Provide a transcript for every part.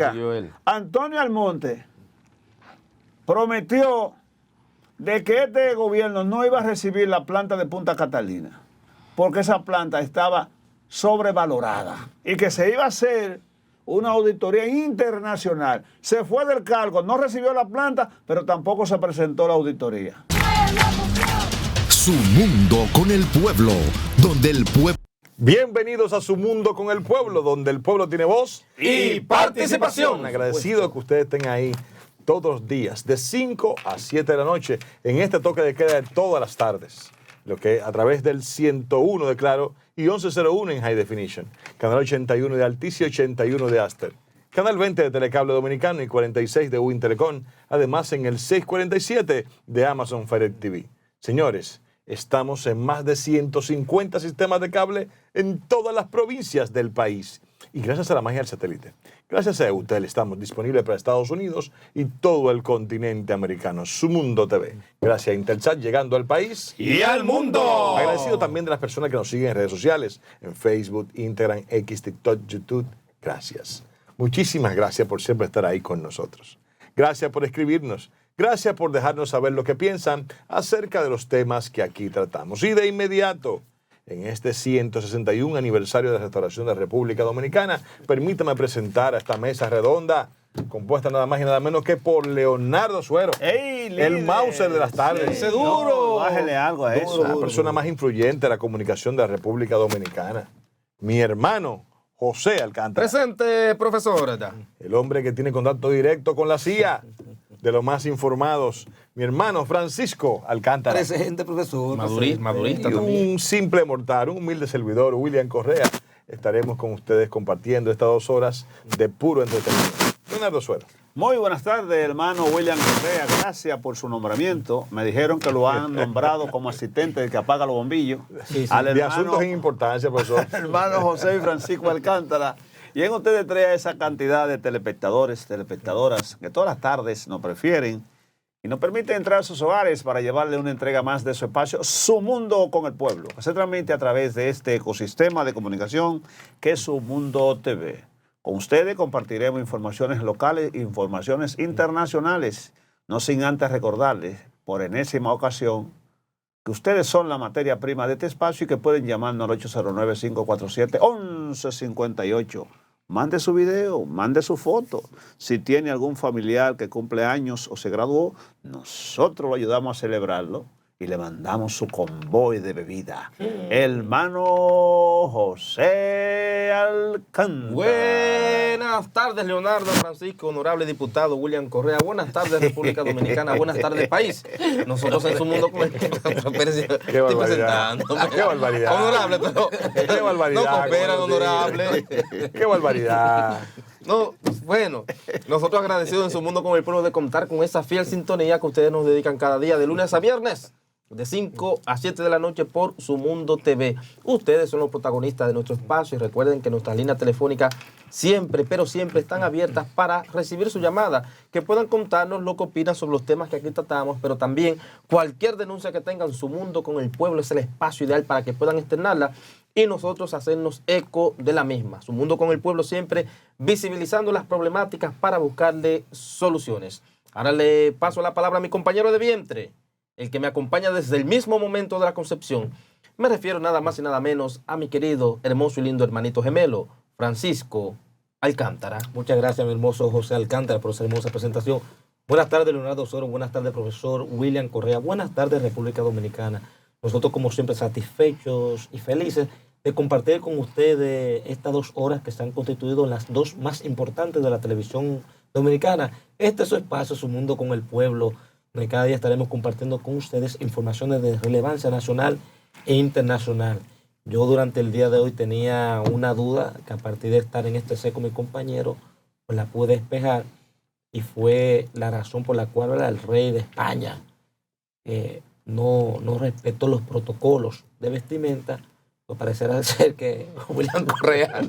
América, Antonio Almonte, prometió de que este gobierno no iba a recibir la planta de Punta Catalina, porque esa planta estaba sobrevalorada y que se iba a hacer una auditoría internacional. Se fue del cargo, no recibió la planta, pero tampoco se presentó la auditoría. Su mundo con el pueblo, donde el pueblo... Bienvenidos a Su Mundo con el Pueblo, donde el pueblo tiene voz y participación. Agradecido que ustedes estén ahí todos los días, de 5 a 7 de la noche, en este toque de queda de todas las tardes. Lo que a través del 101 de Claro y 1101 en High Definition, canal 81 de Altice y 81 de Aster, canal 20 de Telecable Dominicano y 46 de Win Telecom, además en el 647 de Amazon Fire TV. Señores, estamos en más de 150 sistemas de cable en todas las provincias del país. Y gracias a la magia del satélite, gracias a Eutel, estamos disponibles para Estados Unidos y todo el continente americano. Su Mundo TV. Gracias a Intelsat, llegando al país y al mundo. Agradecido también de las personas que nos siguen en redes sociales, en Facebook, Instagram, X, TikTok, YouTube. Gracias. Muchísimas gracias por siempre estar ahí con nosotros. Gracias por escribirnos. Gracias por dejarnos saber lo que piensan acerca de los temas que aquí tratamos. Y de inmediato, en este 161 aniversario de la restauración de la República Dominicana, permítame presentar a esta mesa redonda, compuesta nada más y nada menos que por Leonardo Suero, el Mauser de las tardes. ¡Ese duro! No, bájele algo a eso. La persona más influyente de la comunicación de la República Dominicana. Mi hermano, José Alcántara. Presente, profesor. El hombre que tiene contacto directo con la CIA, de los más informados, mi hermano Francisco Alcántara. Presente, profesor. Madurista y también. un simple mortal, un humilde servidor, William Correa. Estaremos con ustedes compartiendo estas 2 horas de puro entretenimiento. Leonardo Suero. Muy buenas tardes, hermano William Correa. Gracias por su nombramiento. Me dijeron que lo han nombrado como asistente del que apaga los bombillos. Sí. De asuntos sin importancia, profesor. Hermano José y Francisco Alcántara. Lleguen ustedes tres a esa cantidad de telespectadores, telespectadoras que todas las tardes nos prefieren y nos permiten entrar a sus hogares para llevarle una entrega más de su espacio, Su Mundo con el Pueblo, que se transmite a través de este ecosistema de comunicación que es Su Mundo TV. Con ustedes compartiremos informaciones locales e informaciones internacionales, no sin antes recordarles, por enésima ocasión, que ustedes son la materia prima de este espacio y que pueden llamarnos al 809-547-1158. Mande su video, mande su foto. Si tiene algún familiar que cumple años o se graduó, nosotros lo ayudamos a celebrarlo y le mandamos su convoy de bebida. Hermano José Alcántara. Buenas tardes, Leonardo, Francisco, honorable diputado William Correa. Buenas tardes, República Dominicana. Buenas tardes, país. Nosotros en Su Mundo con el Qué barbaridad. Qué barbaridad. Honorable, pero qué barbaridad. no cooperan, honorable. Qué barbaridad. No, bueno, nosotros agradecidos en Su Mundo con el pueblo de contar con esa fiel sintonía que ustedes nos dedican cada día, de lunes a viernes, de 5 a 7 de la noche por Su Mundo TV. Ustedes son los protagonistas de nuestro espacio y recuerden que nuestras líneas telefónicas siempre, pero siempre están abiertas para recibir su llamada, que puedan contarnos lo que opinan sobre los temas que aquí tratamos, pero también cualquier denuncia que tengan. Su Mundo con el Pueblo es el espacio ideal para que puedan externarla y nosotros hacernos eco de la misma. Su Mundo con el Pueblo siempre visibilizando las problemáticas para buscarle soluciones. Ahora le paso la palabra a mi compañero de vientre, el que me acompaña desde el mismo momento de la concepción. Me refiero nada más y nada menos a mi querido, hermoso y lindo hermanito gemelo, Francisco Alcántara. Muchas gracias, mi hermoso José Alcántara, por esa hermosa presentación. Buenas tardes, Leonardo Suero. Buenas tardes, profesor William Correa. Buenas tardes, República Dominicana. Nosotros, como siempre, satisfechos y felices de compartir con ustedes estas 2 horas que se han constituido en las 2 más importantes de la televisión dominicana. Este es su espacio, Su Mundo con el Pueblo, donde cada día estaremos compartiendo con ustedes informaciones de relevancia nacional e internacional. Yo durante el día de hoy tenía una duda que a partir de estar en este set con mi compañero, pues la pude despejar, y fue la razón por la cual el rey de España no respetó los protocolos de vestimenta. Pues parecerá ser que William Correa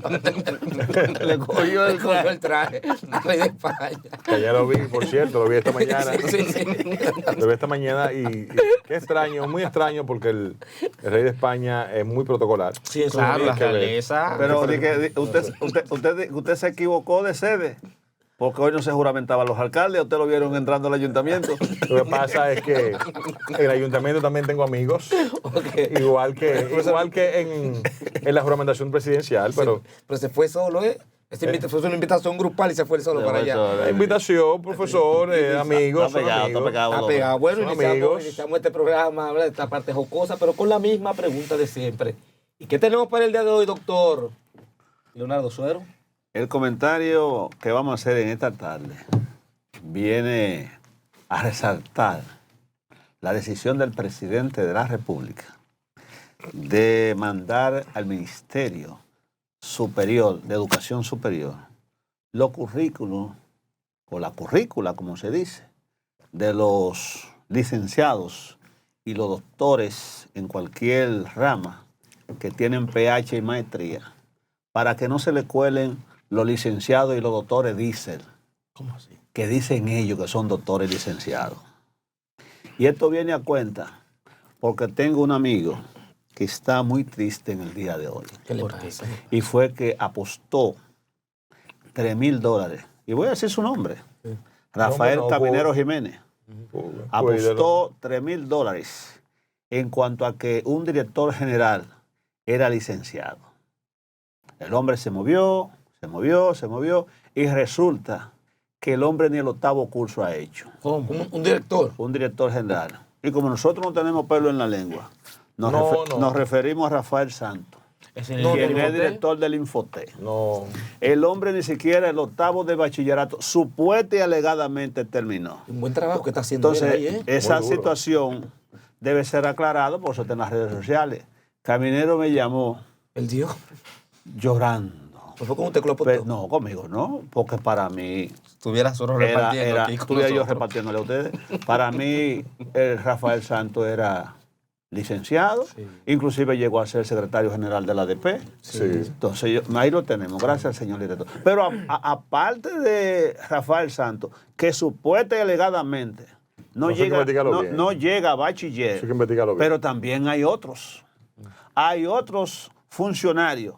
le cogió el traje al rey de España. Que ya lo vi, por cierto, lo vi esta mañana. Sí. Lo vi esta mañana y qué extraño, muy extraño, porque el rey de España es muy protocolar. Sí, eso Claro, es la realeza. Pero usted se equivocó de sede. Porque hoy no se juramentaban los alcaldes, ustedes lo vieron entrando al ayuntamiento. Lo que pasa es que en el ayuntamiento también tengo amigos, igual que en la juramentación presidencial, pero se fue solo, ¿eh? Fue una invitación grupal y se fue solo para allá. la invitación, profesores, amigos. Está pegado. Bueno, Son amigos. iniciamos este programa, habla de esta parte jocosa, pero con la misma pregunta de siempre. ¿Y qué tenemos para el día de hoy, doctor Leonardo Suero? El comentario que vamos a hacer en esta tarde viene a resaltar la decisión del presidente de la República de mandar al Ministerio Superior de Educación Superior los currículos, o la currícula, como se dice, de los licenciados y los doctores en cualquier rama que tienen PH y maestría, para que no se le cuelen los licenciados y los doctores dicen. ¿Cómo así? Que dicen ellos que son doctores licenciados. Y esto viene a cuenta porque tengo un amigo que está muy triste en el día de hoy. ¿Qué le pasa? Y fue que apostó $3,000. Y voy a decir su nombre. Sí. Rafael No, Caminero Jiménez. Cuídalo. Apostó $3,000 en cuanto a que un director general era licenciado. El hombre se movió y resulta que el hombre ni el 8º curso ha hecho. ¿Cómo? ¿Un director? Un director general. Y como nosotros no tenemos pelo en la lengua, nos referimos a Rafael Santos, quien es director del Infotec. No. El hombre ni siquiera el 8º de bachillerato, supuesta y alegadamente terminó. Un buen trabajo que está haciendo Entonces, él ahí, ¿eh? esa Muy duro. situación debe ser aclarada, por eso está en las redes sociales. Caminero me llamó El Dios. llorando. ¿No fue con usted que lo apostó? No, conmigo no, porque para mí Estuviera solo repartiendo aquí con estuviera yo nosotros. repartiéndole a ustedes. Para mí, el Rafael Santos era licenciado, inclusive llegó a ser secretario general de la ADP. Sí. Entonces, ahí lo tenemos, gracias al señor director. Pero aparte de Rafael Santos, que supuesta y alegadamente no Eso hay que investigarlo bien. llega a bachiller, Eso hay que investigarlo bien. pero también hay otros. Hay otros funcionarios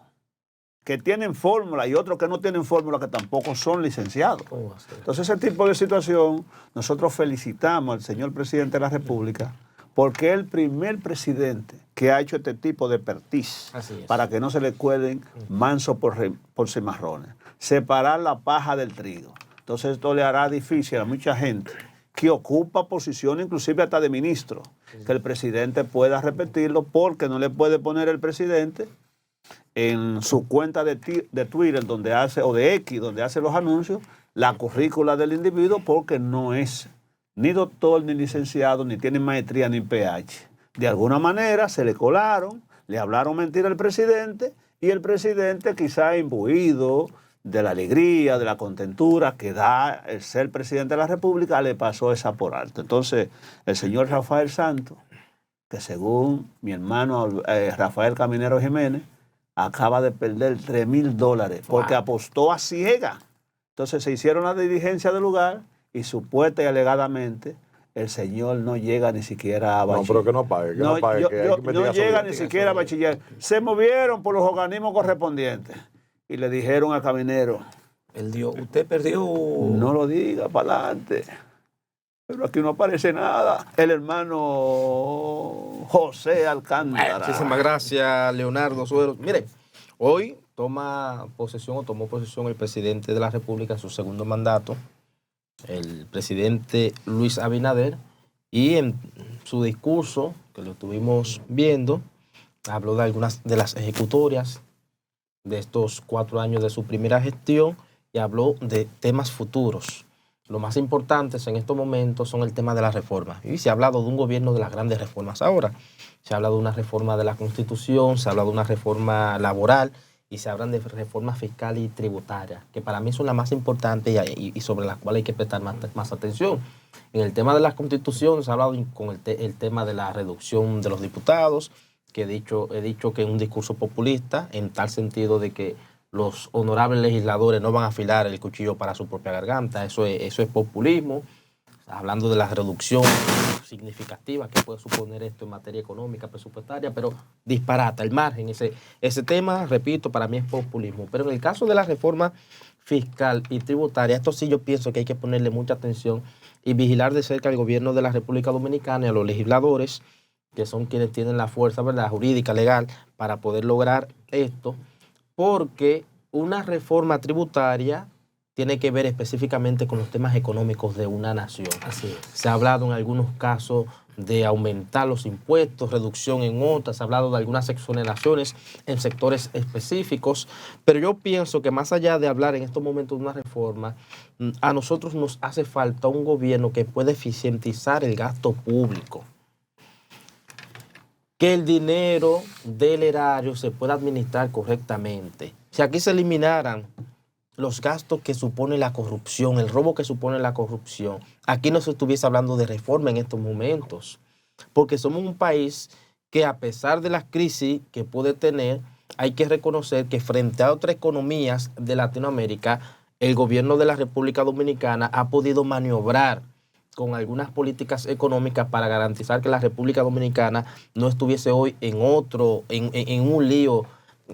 que tienen fórmula y otros que no tienen fórmula que tampoco son licenciados. ¿Cómo va a ser? Entonces, ese tipo de situación, nosotros felicitamos al señor presidente de la República porque es el primer presidente que ha hecho este tipo de expertise Así es. para que no se le cuelen manso por cimarrones. Separar la paja del trigo. Entonces, esto le hará difícil a mucha gente que ocupa posiciones, inclusive hasta de ministro, que el presidente pueda repetirlo porque no le puede poner el presidente en su cuenta de Twitter donde hace, o de X, donde hace los anuncios, la currícula del individuo porque no es ni doctor, ni licenciado, ni tiene maestría, ni PH. De alguna manera se le colaron, le hablaron mentira al presidente y el presidente quizá imbuido de la alegría, de la contentura que da el ser presidente de la República, le pasó esa por alto. Entonces, el señor Rafael Santos, que según mi hermano Rafael Caminero Jiménez, acaba de perder $3,000 porque apostó a ciega. Entonces se hicieron la diligencia del lugar y supuesta y alegadamente el señor no llega ni siquiera a bachiller. No, pero que no pague, que no pague. Que hay que No investigar llega sobre ni eso. siquiera a bachiller. Se movieron por los organismos correspondientes y le dijeron al Caminero, El Dios, usted perdió. no lo diga para adelante. Pero aquí no aparece nada. El hermano José Alcántara. Muchísimas gracias, Leonardo Suero. Mire, hoy tomó posesión el presidente de la República en su segundo mandato, el presidente Luis Abinader, y en su discurso, que lo estuvimos viendo, habló de algunas de las ejecutorias de estos 4 años de su primera gestión y habló de temas futuros. Lo más importantes en estos momentos son el tema de las reformas. Y se ha hablado de un gobierno de las grandes reformas ahora. Se ha hablado de una reforma de la Constitución, se ha hablado de una reforma laboral y se hablan de reformas fiscal y tributaria, que para mí son las más importantes y sobre las cuales hay que prestar más atención. En el tema de la Constitución se ha hablado con el tema de la reducción de los diputados, que he dicho que es un discurso populista, en tal sentido de que los honorables legisladores no van a afilar el cuchillo para su propia garganta. Eso es populismo. Hablando de la reducción, significativa que puede suponer esto en materia económica, presupuestaria, pero disparata el margen. Ese tema, repito, para mí es populismo. Pero en el caso de la reforma fiscal y tributaria, esto sí yo pienso que hay que ponerle mucha atención y vigilar de cerca al gobierno de la República Dominicana y a los legisladores, que son quienes tienen la fuerza, ¿verdad?, jurídica, legal, para poder lograr esto, porque una reforma tributaria tiene que ver específicamente con los temas económicos de una nación. Así es. Se ha hablado en algunos casos de aumentar los impuestos, reducción en otras, se ha hablado de algunas exoneraciones en sectores específicos, pero yo pienso que más allá de hablar en estos momentos de una reforma, a nosotros nos hace falta un gobierno que pueda eficientizar el gasto público, que el dinero del erario se pueda administrar correctamente. Si aquí se eliminaran los gastos que supone la corrupción, el robo que supone la corrupción, aquí no se estuviese hablando de reforma en estos momentos, porque somos un país que, a pesar de las crisis que puede tener, hay que reconocer que frente a otras economías de Latinoamérica, el gobierno de la República Dominicana ha podido maniobrar con algunas políticas económicas para garantizar que la República Dominicana no estuviese hoy en un lío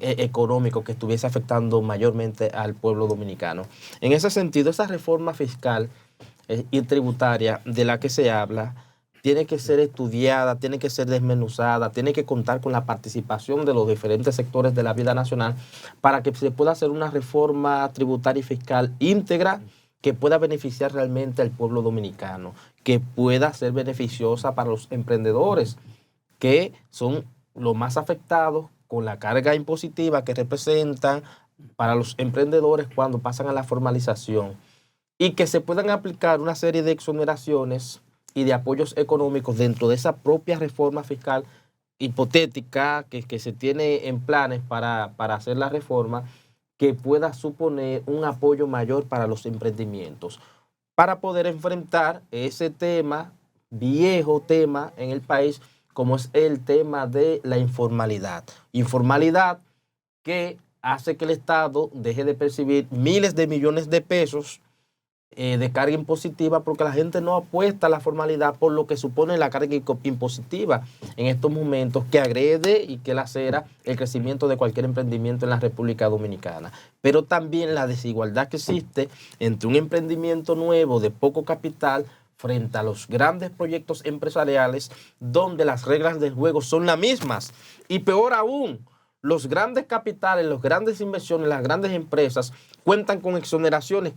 económico que estuviese afectando mayormente al pueblo dominicano. En ese sentido, esa reforma fiscal y tributaria de la que se habla tiene que ser estudiada, tiene que ser desmenuzada, tiene que contar con la participación de los diferentes sectores de la vida nacional para que se pueda hacer una reforma tributaria y fiscal íntegra que pueda beneficiar realmente al pueblo dominicano, que pueda ser beneficiosa para los emprendedores, que son los más afectados con la carga impositiva que representan para los emprendedores cuando pasan a la formalización, y que se puedan aplicar una serie de exoneraciones y de apoyos económicos dentro de esa propia reforma fiscal hipotética que se tiene en planes para hacer la reforma, que pueda suponer un apoyo mayor para los emprendimientos, para poder enfrentar ese tema, viejo tema en el país, como es el tema de la informalidad. Informalidad que hace que el Estado deje de percibir miles de millones de pesos de carga impositiva, porque la gente no apuesta a la formalidad por lo que supone la carga impositiva en estos momentos, que agrede y que lacera el crecimiento de cualquier emprendimiento en la República Dominicana. Pero también la desigualdad que existe entre un emprendimiento nuevo de poco capital frente a los grandes proyectos empresariales donde las reglas del juego son las mismas. Y peor aún, los grandes capitales, las grandes inversiones, las grandes empresas cuentan con exoneraciones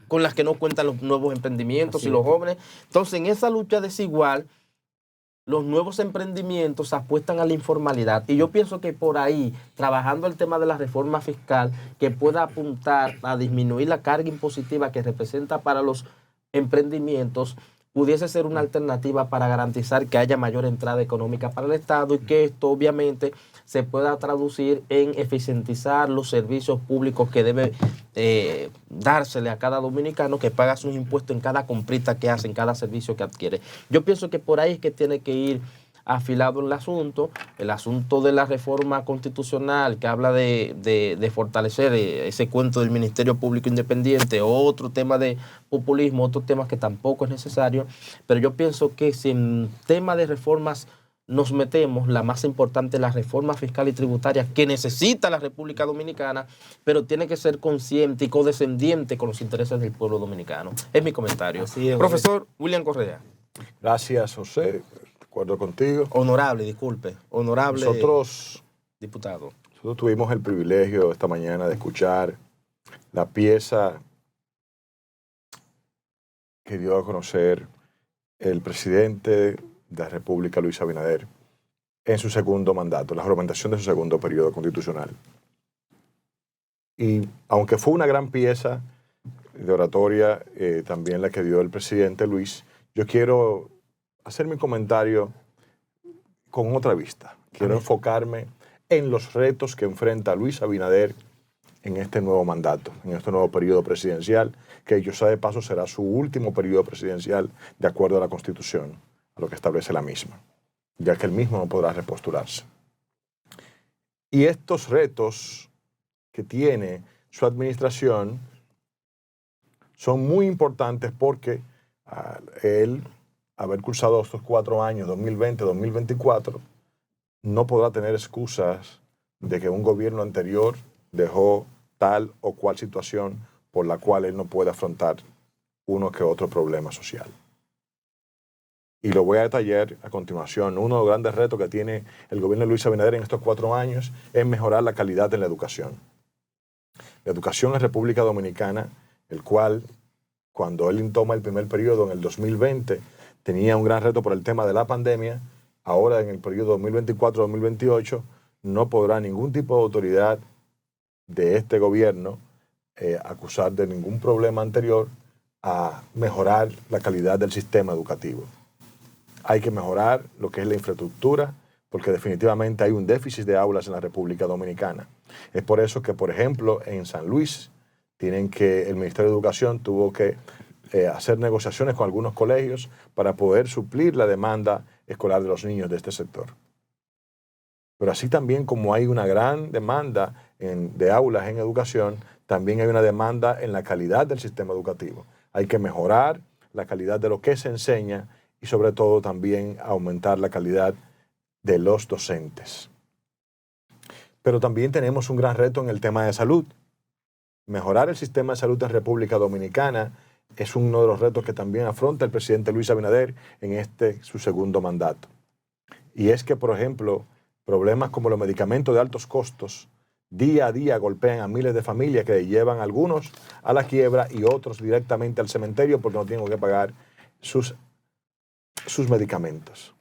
con las que no cuentan los nuevos emprendimientos y los jóvenes. Entonces, en esa lucha desigual, los nuevos emprendimientos apuestan a la informalidad. Y yo pienso que por ahí, trabajando el tema de la reforma fiscal, que pueda apuntar a disminuir la carga impositiva que representa para los emprendimientos, pudiese ser una alternativa para garantizar que haya mayor entrada económica para el Estado, y que esto obviamente se pueda traducir en eficientizar los servicios públicos que debe dársele a cada dominicano que paga sus impuestos en cada comprita que hace, en cada servicio que adquiere. Yo pienso que por ahí es que tiene que ir afilado el asunto de la reforma constitucional, que habla de fortalecer ese cuento del Ministerio Público Independiente, otro tema de populismo, otro tema que tampoco es necesario. Pero yo pienso que si en tema de reformas nos metemos, la más importante es la reforma fiscal y tributaria que necesita la República Dominicana, pero tiene que ser consciente y condescendiente con los intereses del pueblo dominicano. Es mi comentario. Así es, Profesor William Correa. Gracias, José. De acuerdo contigo. Honorable, disculpe. Honorable Nosotros diputado. Nosotros tuvimos el privilegio esta mañana de escuchar la pieza que dio a conocer el presidente de la República, Luis Abinader, en su segundo mandato, la juramentación de su segundo periodo constitucional. Y aunque fue una gran pieza de oratoria, también la que dio el presidente Luis, yo quiero hacer mi comentario con otra vista. Quiero enfocarme en los retos que enfrenta Luis Abinader en este nuevo mandato, en este nuevo periodo presidencial, que dicho sea de paso será su último periodo presidencial de acuerdo a la Constitución, a lo que establece la misma, ya que él mismo no podrá repostularse. Y estos retos que tiene su administración son muy importantes porque él haber cursado estos 4 años, 2020, 2024, no podrá tener excusas de que un gobierno anterior dejó tal o cual situación por la cual él no puede afrontar uno que otro problema social. Y lo voy a detallar a continuación. Uno de los grandes retos que tiene el gobierno de Luis Abinader en estos 4 años es mejorar la calidad de la educación. La educación en República Dominicana, el cual, cuando él toma el primer periodo en el 2020, tenía un gran reto por el tema de la pandemia. Ahora, en el periodo 2024-2028, no podrá ningún tipo de autoridad de este gobierno acusar de ningún problema anterior a mejorar la calidad del sistema educativo. Hay que mejorar lo que es la infraestructura, porque definitivamente hay un déficit de aulas en la República Dominicana. Es por eso que, por ejemplo, en San Luis, el Ministerio de Educación tuvo que hacer negociaciones con algunos colegios para poder suplir la demanda escolar de los niños de este sector. Pero así también como hay una gran demanda de aulas en educación, también hay una demanda en la calidad del sistema educativo. Hay que mejorar la calidad de lo que se enseña y sobre todo también aumentar la calidad de los docentes. Pero también tenemos un gran reto en el tema de salud. Mejorar el sistema de salud en República Dominicana es uno de los retos que también afronta el presidente Luis Abinader en su segundo mandato. Y es que, por ejemplo, problemas como los medicamentos de altos costos día a día golpean a miles de familias que llevan algunos a la quiebra y otros directamente al cementerio porque no tienen que pagar sus medicamentos.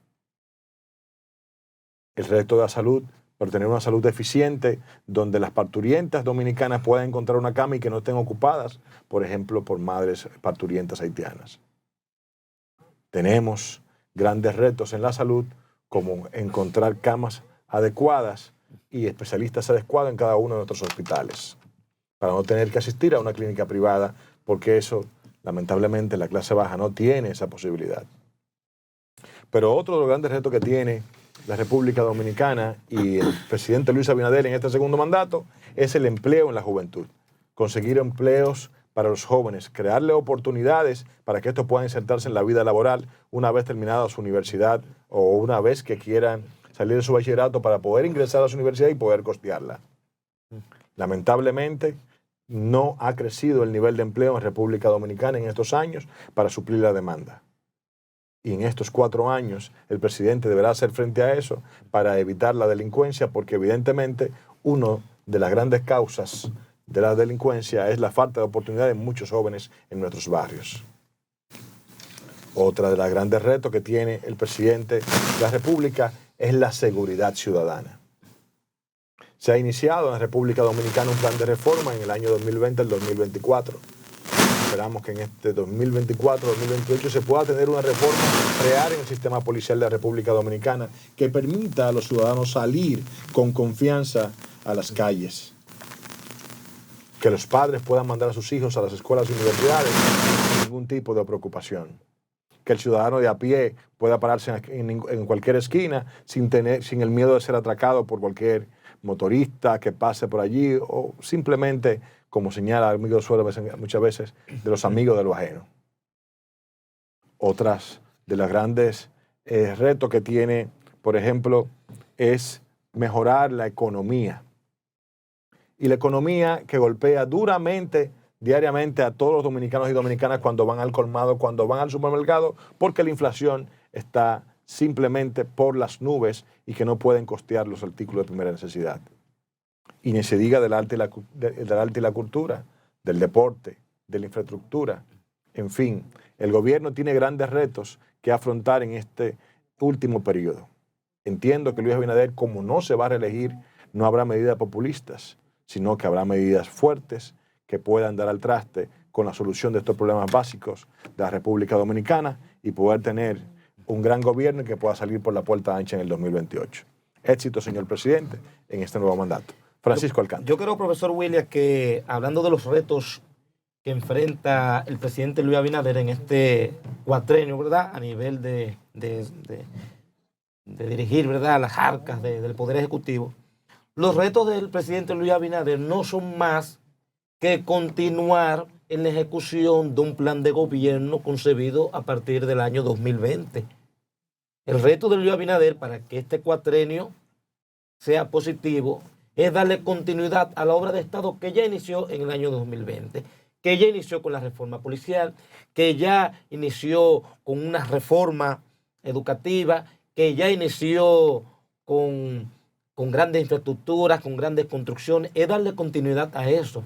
El reto de la salud, por tener una salud eficiente, donde las parturientas dominicanas puedan encontrar una cama y que no estén ocupadas, por ejemplo, por madres parturientas haitianas. Tenemos grandes retos en la salud, como encontrar camas adecuadas y especialistas adecuados en cada uno de nuestros hospitales, para no tener que asistir a una clínica privada, porque eso, lamentablemente, la clase baja no tiene esa posibilidad. Pero otro de los grandes retos que tiene la República Dominicana y el presidente Luis Abinader en este segundo mandato es el empleo en la juventud. Conseguir empleos para los jóvenes, crearle oportunidades para que estos puedan insertarse en la vida laboral una vez terminada su universidad o una vez que quieran salir de su bachillerato para poder ingresar a su universidad y poder costearla. Lamentablemente, no ha crecido el nivel de empleo en República Dominicana en estos años para suplir la demanda. Y en estos 4 años el presidente deberá hacer frente a eso para evitar la delincuencia, porque evidentemente una de las grandes causas de la delincuencia es la falta de oportunidad de muchos jóvenes en nuestros barrios. Otra de los grandes retos que tiene el presidente de la República es la seguridad ciudadana. Se ha iniciado en la República Dominicana un plan de reforma en el año 2020 al 2024. Esperamos que en este 2024-2028 se pueda tener una reforma real en el sistema policial de la República Dominicana que permita a los ciudadanos salir con confianza a las calles. Que los padres puedan mandar a sus hijos a las escuelas y universidades sin ningún tipo de preocupación. Que el ciudadano de a pie pueda pararse en cualquier esquina sin el miedo de ser atracado por cualquier motorista que pase por allí o simplemente, como señala el amigo Suero muchas veces, de los amigos de lo ajeno. Otras de los grandes retos que tiene, por ejemplo, es mejorar la economía. Y la economía que golpea duramente, diariamente a todos los dominicanos y dominicanas cuando van al colmado, cuando van al supermercado, porque la inflación está simplemente por las nubes y que no pueden costear los artículos de primera necesidad. Y ni se diga del arte y la cultura, del deporte, de la infraestructura. En fin, el gobierno tiene grandes retos que afrontar en este último periodo. Entiendo que Luis Abinader, como no se va a reelegir, no habrá medidas populistas, sino que habrá medidas fuertes que puedan dar al traste con la solución de estos problemas básicos de la República Dominicana y poder tener un gran gobierno que pueda salir por la puerta ancha en el 2028. Éxito, señor presidente, en este nuevo mandato. Francisco Alcántara. Yo creo, profesor William, que hablando de los retos que enfrenta el presidente Luis Abinader en este cuatrenio, ¿verdad? A nivel de dirigir, ¿verdad?, las arcas del Poder Ejecutivo. Los retos del presidente Luis Abinader no son más que continuar en la ejecución de un plan de gobierno concebido a partir del año 2020. El reto de Luis Abinader para que este cuatrenio sea positivo es darle continuidad a la obra de Estado que ya inició en el año 2020, que ya inició con la reforma policial, que ya inició con una reforma educativa, que ya inició con grandes infraestructuras, con grandes construcciones, es darle continuidad a eso.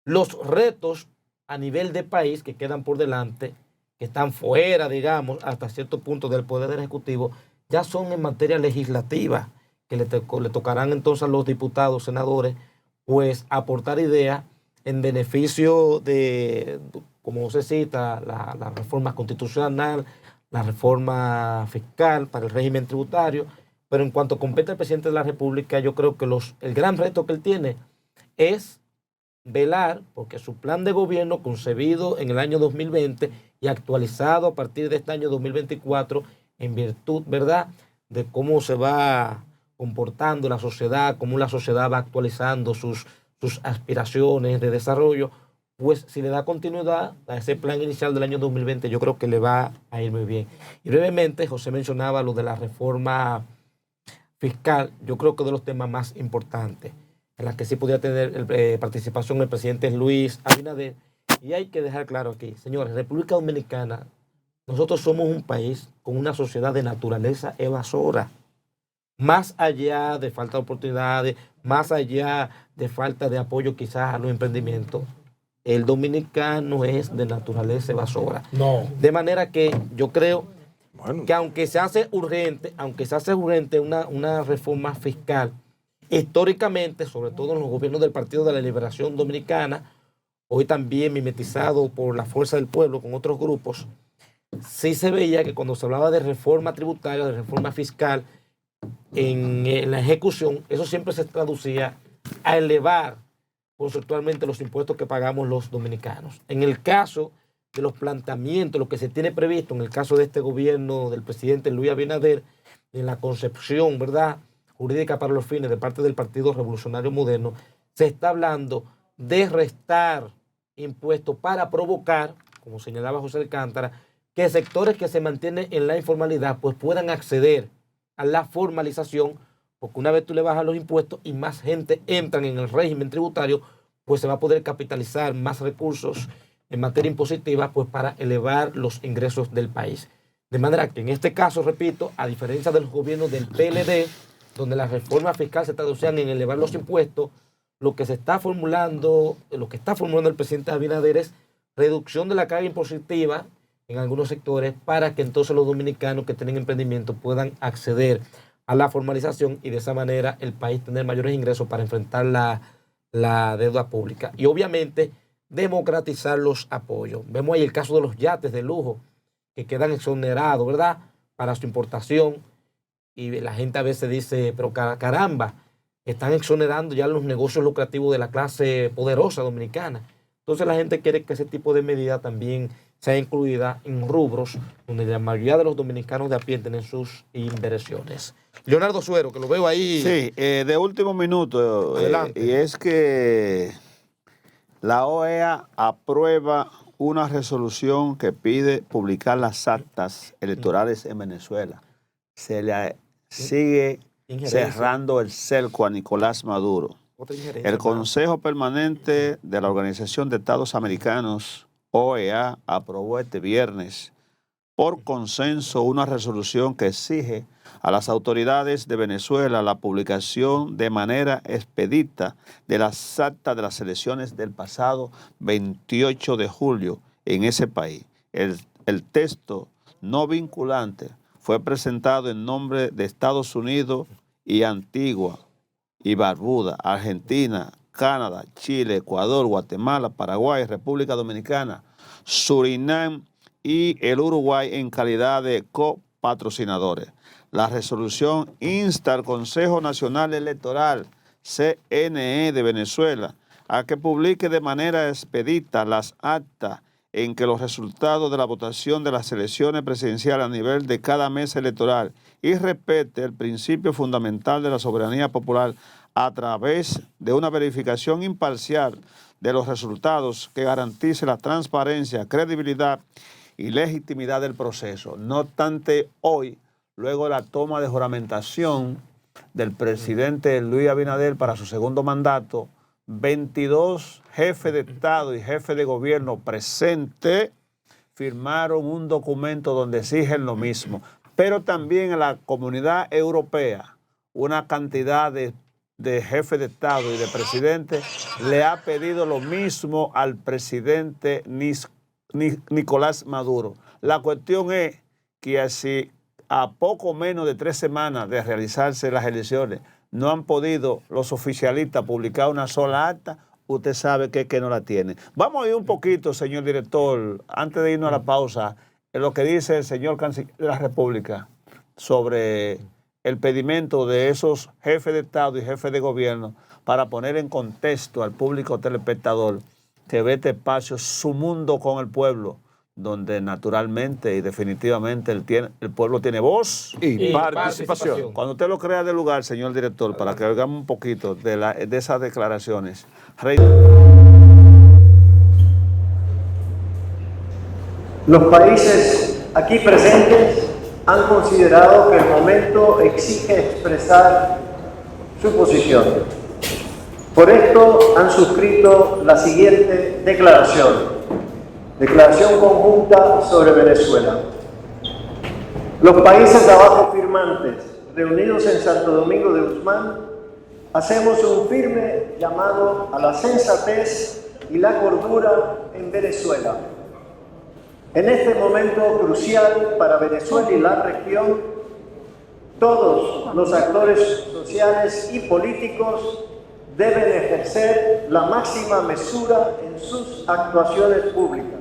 Los retos a nivel de país que quedan por delante, que están fuera, digamos, hasta cierto punto del Poder Ejecutivo, ya son en materia legislativa, que le tocarán entonces a los diputados, senadores, pues aportar ideas en beneficio de, como se cita, la reforma constitucional, la reforma fiscal para el régimen tributario. Pero en cuanto compete al presidente de la República, yo creo que el gran reto que él tiene es velar porque su plan de gobierno concebido en el año 2020 y actualizado a partir de este año 2024 en virtud, ¿verdad?, de cómo se va comportando la sociedad, cómo la sociedad va actualizando sus aspiraciones de desarrollo, pues si le da continuidad a ese plan inicial del año 2020, yo creo que le va a ir muy bien. Y brevemente, José mencionaba lo de la reforma fiscal, yo creo que de los temas más importantes, en las que sí podía tener participación el presidente Luis Abinader. Y hay que dejar claro aquí, señores, República Dominicana, nosotros somos un país con una sociedad de naturaleza evasora. Más allá de falta de oportunidades, más allá de falta de apoyo quizás a los emprendimientos, el dominicano es de naturaleza evasora. No. De manera que yo creo Bueno, que aunque se hace urgente una reforma fiscal, históricamente, sobre todo en los gobiernos del Partido de la Liberación Dominicana, hoy también mimetizado por la Fuerza del Pueblo con otros grupos, sí se veía que cuando se hablaba de reforma tributaria, de reforma fiscal, en la ejecución, eso siempre se traducía a elevar conceptualmente los impuestos que pagamos los dominicanos. En el caso de los planteamientos, lo que se tiene previsto, en el caso de este gobierno del presidente Luis Abinader, en la concepción, ¿verdad?, jurídica para los fines de parte del Partido Revolucionario Moderno, se está hablando de restar impuestos para provocar, como señalaba José Alcántara, que sectores que se mantienen en la informalidad pues puedan acceder a la formalización, porque una vez tú le bajas los impuestos y más gente entra en el régimen tributario, pues se va a poder capitalizar más recursos en materia impositiva pues para elevar los ingresos del país. De manera que en este caso, repito, a diferencia de los gobiernos del PLD, donde las reformas fiscales se traducían en elevar los impuestos, lo que está formulando el presidente Abinader es reducción de la carga impositiva en algunos sectores para que entonces los dominicanos que tienen emprendimiento puedan acceder a la formalización y de esa manera el país tener mayores ingresos para enfrentar la deuda pública. Y obviamente democratizar los apoyos. Vemos ahí el caso de los yates de lujo que quedan exonerados, ¿verdad?, para su importación. Y la gente a veces dice, pero caramba, están exonerando ya los negocios lucrativos de la clase poderosa dominicana. Entonces la gente quiere que ese tipo de medida también sea incluida en rubros donde la mayoría de los dominicanos de a pie tienen sus inversiones. Leonardo Suero, que lo veo ahí. Sí, de último minuto. Adelante. Y es que la OEA aprueba una resolución que pide publicar las actas electorales en Venezuela. Se le sigue Injerencia. cerrando el cerco a Nicolás Maduro. Otra injerencia. El Consejo Permanente de la Organización de Estados Americanos, OEA, aprobó este viernes por consenso una resolución que exige a las autoridades de Venezuela la publicación de manera expedita de las actas de las elecciones del pasado 28 de julio en ese país. El texto no vinculante fue presentado en nombre de Estados Unidos y Antigua y Barbuda, Argentina, Canadá, Chile, Ecuador, Guatemala, Paraguay, República Dominicana, Surinam y el Uruguay en calidad de copatrocinadores. La resolución insta al Consejo Nacional Electoral, CNE de Venezuela, a que publique de manera expedita las actas en que los resultados de la votación de las elecciones presidenciales a nivel de cada mesa electoral y respete el principio fundamental de la soberanía popular a través de una verificación imparcial de los resultados que garantice la transparencia, credibilidad y legitimidad del proceso. No obstante, hoy, luego de la toma de juramentación del presidente Luis Abinader para su segundo mandato, 22 jefes de Estado y jefes de gobierno presentes firmaron un documento donde exigen lo mismo. Pero también en la Comunidad Europea, una cantidad de jefes de Estado y de presidentes le ha pedido lo mismo al presidente Nicolás Maduro. La cuestión es que así a poco menos de 3 semanas de realizarse las elecciones no han podido los oficialistas publicar una sola acta, usted sabe que no la tiene. Vamos a ir un poquito, señor director, antes de irnos a la pausa, en lo que dice el señor canciller de la República sobre el pedimento de esos jefes de Estado y jefes de gobierno para poner en contexto al público telespectador que ve este espacio, Su Mundo con el Pueblo, donde naturalmente y definitivamente el pueblo tiene voz y participación. Cuando usted lo crea del lugar, señor director, para que oigamos un poquito de esas declaraciones. Los países aquí presentes han considerado que el momento exige expresar su posición. Por esto han suscrito la siguiente declaración conjunta sobre Venezuela. Los países abajo firmantes, reunidos en Santo Domingo de Guzmán, hacemos un firme llamado a la sensatez y la cordura en Venezuela. En este momento crucial para Venezuela y la región, todos los actores sociales y políticos deben ejercer la máxima mesura en sus actuaciones públicas.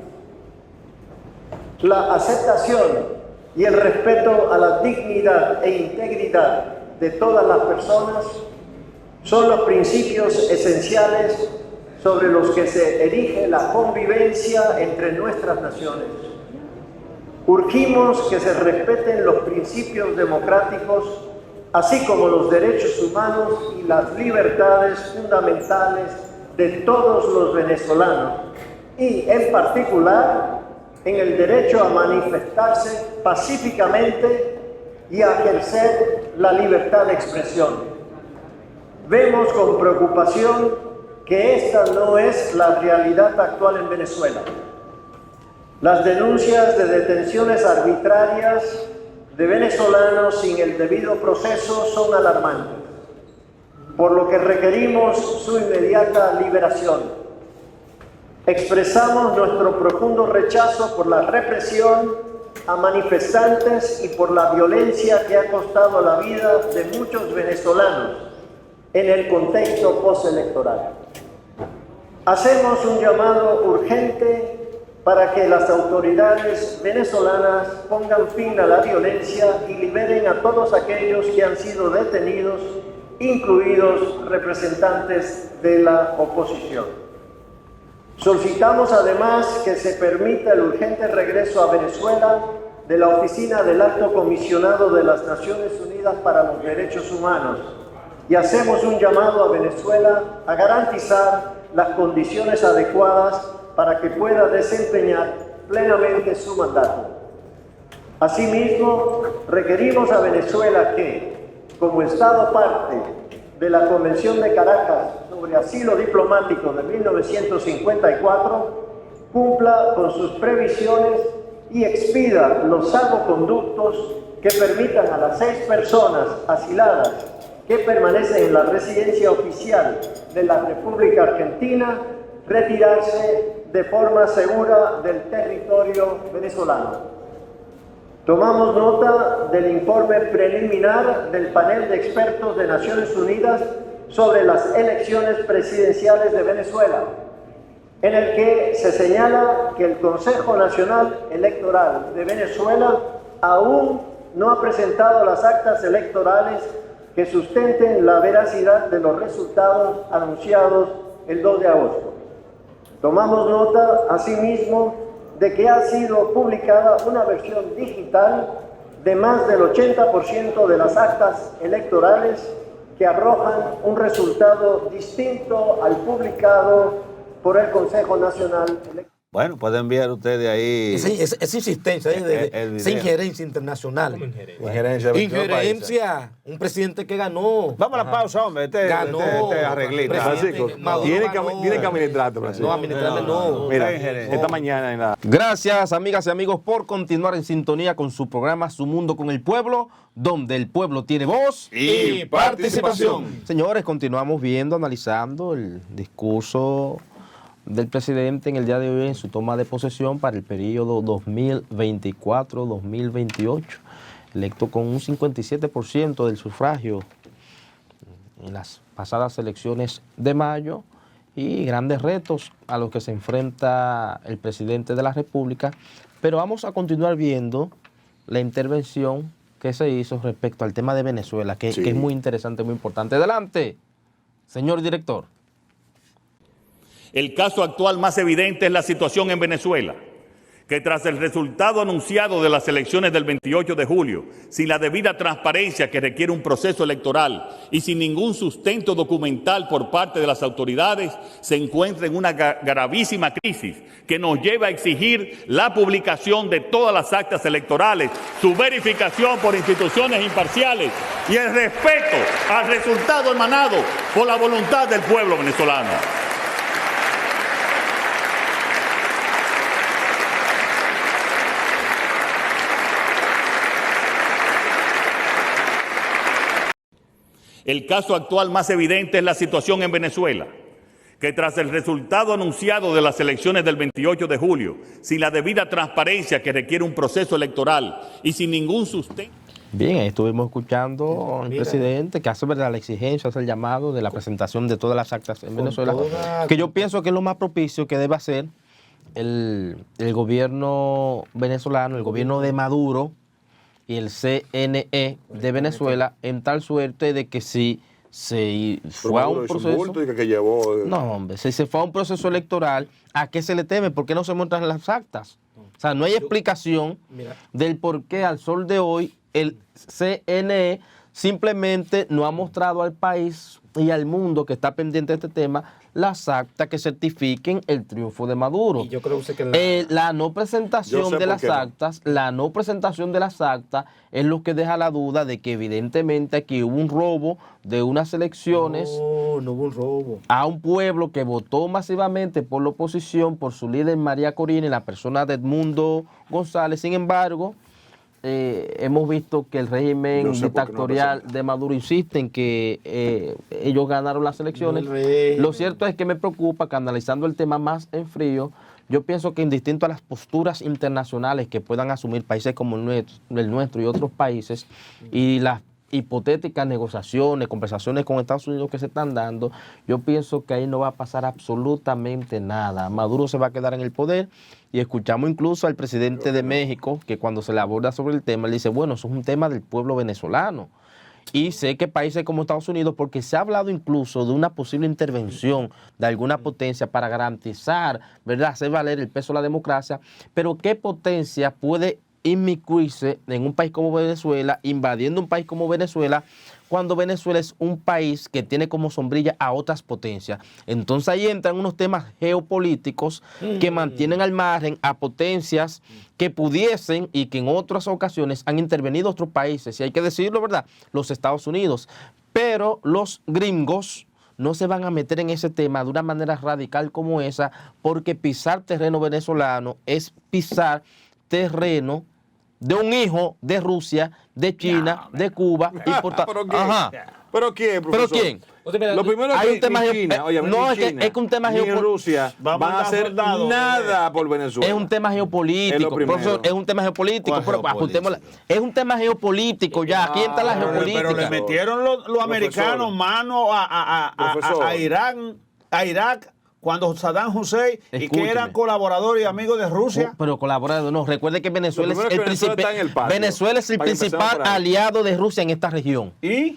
La aceptación y el respeto a la dignidad e integridad de todas las personas son los principios esenciales sobre los que se erige la convivencia entre nuestras naciones. Urgimos que se respeten los principios democráticos, así como los derechos humanos y las libertades fundamentales de todos los venezolanos, y en particular en el derecho a manifestarse pacíficamente y a ejercer la libertad de expresión. Vemos con preocupación que esta no es la realidad actual en Venezuela. Las denuncias de detenciones arbitrarias de venezolanos sin el debido proceso son alarmantes, por lo que requerimos su inmediata liberación. Expresamos nuestro profundo rechazo por la represión a manifestantes y por la violencia que ha costado la vida de muchos venezolanos en el contexto postelectoral. Hacemos un llamado urgente para que las autoridades venezolanas pongan fin a la violencia y liberen a todos aquellos que han sido detenidos, incluidos representantes de la oposición. Solicitamos además que se permita el urgente regreso a Venezuela de la Oficina del Alto Comisionado de las Naciones Unidas para los Derechos Humanos y hacemos un llamado a Venezuela a garantizar las condiciones adecuadas para que pueda desempeñar plenamente su mandato. Asimismo, requerimos a Venezuela que, como Estado parte de la Convención de Caracas sobre Asilo Diplomático de 1954, cumpla con sus previsiones y expida los salvoconductos que permitan a las 6 personas asiladas que permanecen en la residencia oficial de la República Argentina retirarse de forma segura del territorio venezolano. Tomamos nota del informe preliminar del panel de expertos de Naciones Unidas sobre las elecciones presidenciales de Venezuela, en el que se señala que el Consejo Nacional Electoral de Venezuela aún no ha presentado las actas electorales que sustenten la veracidad de los resultados anunciados el 2 de agosto. Tomamos nota, asimismo, de que ha sido publicada una versión digital de más del 80% de las actas electorales que arrojan un resultado distinto al publicado por el Consejo Nacional Electoral. Bueno, pueden enviar ustedes ahí. Esa insistencia de el esa video. injerencia internacional. Injerencia de 22 Injerencia. Un presidente que ganó. Vamos a la pausa, hombre. Ganó. Este arreglito. Francisco, Maduro tiene ganó. que administrarte, Francisco. No, administrarme no. Mira, Está injerencia. esta mañana en la... Gracias, amigas y amigos, por continuar en sintonía con su programa Su Mundo con el Pueblo, donde el pueblo tiene voz Y participación. Señores, continuamos viendo, analizando el discurso del presidente en el día de hoy en su toma de posesión para el periodo 2024-2028, electo con un 57% del sufragio en las pasadas elecciones de mayo, y grandes retos a los que se enfrenta el presidente de la República. Pero vamos a continuar viendo la intervención que se hizo respecto al tema de Venezuela, que es muy interesante, muy importante. Adelante, señor director. El caso actual más evidente es la situación en Venezuela, que tras el resultado anunciado de las elecciones del 28 de julio, sin la debida transparencia que requiere un proceso electoral y sin ningún sustento documental por parte de las autoridades, se encuentra en una gravísima crisis que nos lleva a exigir la publicación de todas las actas electorales, su verificación por instituciones imparciales y el respeto al resultado emanado por la voluntad del pueblo venezolano. El caso actual más evidente es la situación en Venezuela, que tras el resultado anunciado de las elecciones del 28 de julio, sin la debida transparencia que requiere un proceso electoral y sin ningún sustento... Bien, ahí estuvimos escuchando al presidente que hace verdad la exigencia, hace el llamado de la presentación de todas las actas en Venezuela, que yo pienso que es lo más propicio que debe hacer el gobierno venezolano, el gobierno de Maduro y el CNE de Venezuela, en tal suerte de que si se fue a un proceso... No, hombre, si se fue a un proceso electoral, ¿a qué se le teme? ¿Por qué no se muestran las actas? O sea, no hay explicación del por qué al sol de hoy el CNE simplemente no ha mostrado al país y al mundo que está pendiente de este tema las actas que certifiquen el triunfo de Maduro. Y yo creo que la no presentación de las actas, la no presentación de las actas es lo que deja la duda de que evidentemente aquí hubo un robo de unas elecciones. No hubo un robo. A un pueblo que votó masivamente por la oposición, por su líder María Corina, en la persona de Edmundo González. Sin embargo, hemos visto que el régimen dictatorial de Maduro insiste en que ellos ganaron las elecciones. Lo cierto es que me preocupa que, analizando el tema más en frío, yo pienso que indistinto a las posturas internacionales que puedan asumir países como el nuestro y otros países, y las hipotéticas negociaciones, conversaciones con Estados Unidos que se están dando, yo pienso que ahí no va a pasar absolutamente nada. Maduro se va a quedar en el poder, y escuchamos incluso al presidente de México que cuando se le aborda sobre el tema, le dice, bueno, eso es un tema del pueblo venezolano. Y sé que países como Estados Unidos, porque se ha hablado incluso de una posible intervención de alguna potencia para garantizar, ¿verdad?, hacer valer el peso de la democracia, pero ¿qué potencia puede inmiscuirse en un país como Venezuela, invadiendo un país como Venezuela, cuando Venezuela es un país que tiene como sombrilla a otras potencias? Entonces ahí entran unos temas geopolíticos que mantienen al margen a potencias que pudiesen y que en otras ocasiones han intervenido otros países, y hay que decirlo, ¿verdad?, los Estados Unidos. Pero los gringos no se van a meter en ese tema de una manera radical como esa, porque pisar terreno venezolano es pisar terreno de un hijo de Rusia, de China, de Cuba. ¿Pero quién? Ajá. ¿Pero quién, profesor? ¿Pero quién? Lo primero Hay es un tema que ni China, oye, no, ni China, es que un tema ni geopolítico. Rusia Va a van a mandar hacer soldados, nada por Venezuela. Es un tema Es lo geopolítico, primero. profesor, es un tema geopolítico. ¿Cuál Pero ajustémosla. Es un tema geopolítico ya. Aquí está la geopolítica. Pero le metieron los americanos mano a Irán, a Irak, cuando Saddam Hussein, y que Escúcheme. eran colaboradores y amigos de Rusia. Pero colaborador, no, recuerde que Venezuela Lo es primero el es que Venezuela está en el patio, Venezuela es el para que empecemos principal por ahí. aliado de Rusia en esta región. ¿Y?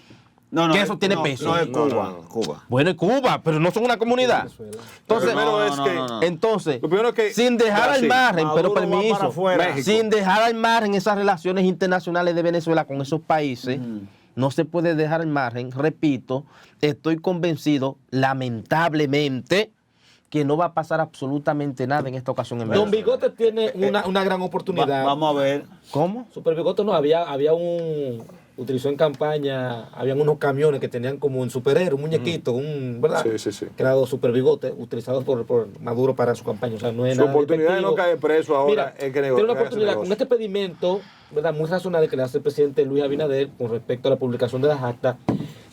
No, Que eso tiene peso. No es Cuba. No. Cuba. Bueno, es Cuba, pero no son una comunidad. Entonces, Lo primero es que- entonces, Lo primero es que sin dejar Brasil, al margen, pero Maduro va para permiso, afuera. México. sin dejar al margen esas relaciones internacionales de Venezuela con esos países, no se puede dejar al margen, repito, estoy convencido, lamentablemente, que no va a pasar absolutamente nada en esta ocasión en Don Venezuela. Bigote tiene una gran oportunidad. Vamos a ver. ¿Cómo? Super Bigote no, había utilizó en campaña, habían unos camiones que tenían como un superhéroe, un muñequito, ¿verdad? Sí. Creado Super Bigote, utilizados por Maduro para su campaña. O sea, no es Su nada oportunidad de despectivo. no caer preso ahora Mira, es que tiene una oportunidad con este pedimento, ¿verdad? Muy razonable que le hace el presidente Luis Abinader con respecto a la publicación de las actas.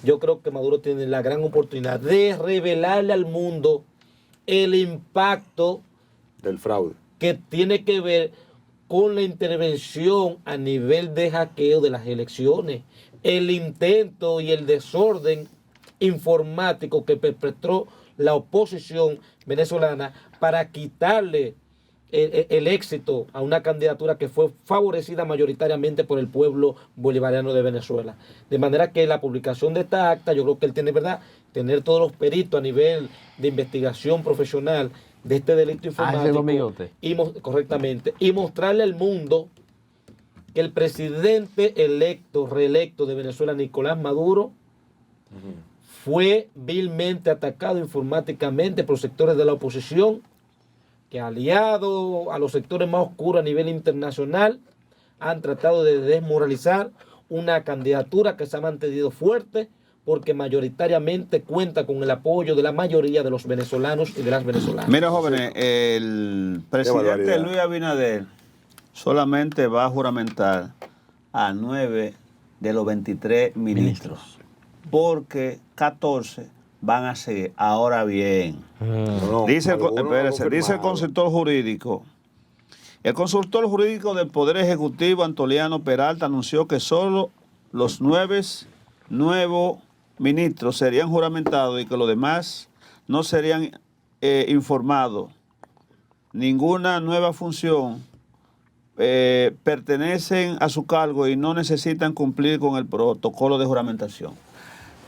Yo creo que Maduro tiene la gran oportunidad de revelarle al mundo el impacto del fraude. que tiene que ver con la intervención a nivel de hackeo de las elecciones, el intento y el desorden informático que perpetró la oposición venezolana para quitarle el éxito a una candidatura que fue favorecida mayoritariamente por el pueblo bolivariano de Venezuela. De manera que la publicación de esta acta, yo creo que él tiene, ¿verdad?, tener todos los peritos a nivel de investigación profesional de este delito informático correctamente, y mostrarle al mundo que el presidente reelecto de Venezuela, Nicolás Maduro, fue vilmente atacado informáticamente por sectores de la oposición, que aliado a los sectores más oscuros a nivel internacional han tratado de desmoralizar una candidatura que se ha mantenido fuerte porque mayoritariamente cuenta con el apoyo de la mayoría de los venezolanos y de las venezolanas. Mira, jóvenes, el presidente Luis Abinader solamente va a juramentar a 9 de los 23 ministros, porque 14 van a seguir. Ahora bien, dice el consultor jurídico. El consultor jurídico del Poder Ejecutivo, Antoliano Peralta, anunció que solo los 9 nuevos ministros serían juramentados y que los demás no serían informados. Ninguna nueva función pertenecen a su cargo y no necesitan cumplir con el protocolo de juramentación.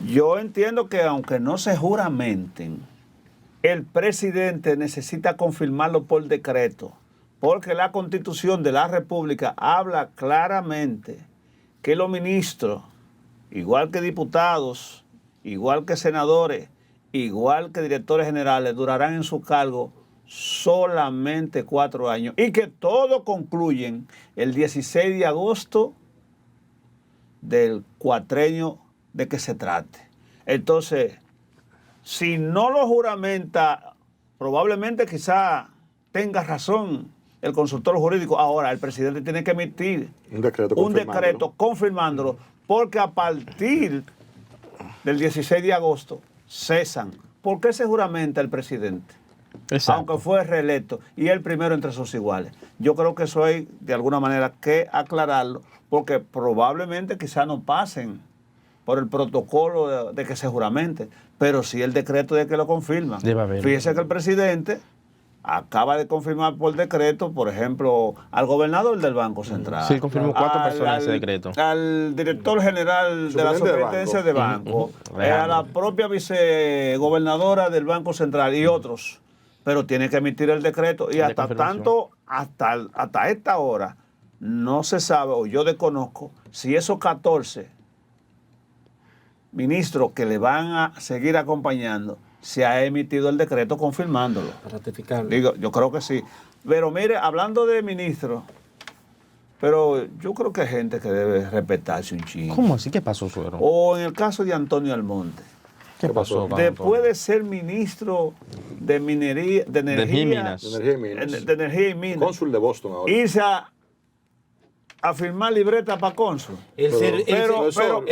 Yo entiendo que aunque no se juramenten, el presidente necesita confirmarlo por decreto, porque la Constitución de la República habla claramente que los ministros, igual que diputados, igual que senadores, igual que directores generales, durarán en su cargo solamente 4 años y que todos concluyen el 16 de agosto del cuatrenio de que se trate. Entonces, si no lo juramenta, probablemente quizá tenga razón el consultor jurídico. Ahora, el presidente tiene que emitir un decreto confirmándolo, porque a partir del 16 de agosto cesan. ¿Por qué se juramenta el presidente? Exacto. Aunque fue reelecto y el primero entre sus iguales. Yo creo que eso hay de alguna manera que aclararlo, porque probablemente quizá no pasen por el protocolo de que se juramente, pero sí el decreto de que lo confirman. Fíjese que el presidente acaba de confirmar por decreto, por ejemplo, al gobernador del Banco Central. Sí, confirmó 4 personas ese decreto. Al director general de la superintendencia de banco, a la propia vicegobernadora del Banco Central y otros. Pero tiene que emitir el decreto y hasta esta hora no se sabe, o yo desconozco, si esos 14 ministros que le van a seguir acompañando, se ha emitido el decreto confirmándolo. Ratificarlo. Digo, yo creo que sí. Pero mire, hablando de ministros, pero yo creo que hay gente que debe respetarse un chingo. ¿Cómo así? ¿Qué pasó, suegro? O en el caso de Antonio Almonte. ¿Qué pasó? Después de ser ministro de minería, de energía y minas. Cónsul de Boston ahora. Irse a firmar libreta para cónsul. El servicio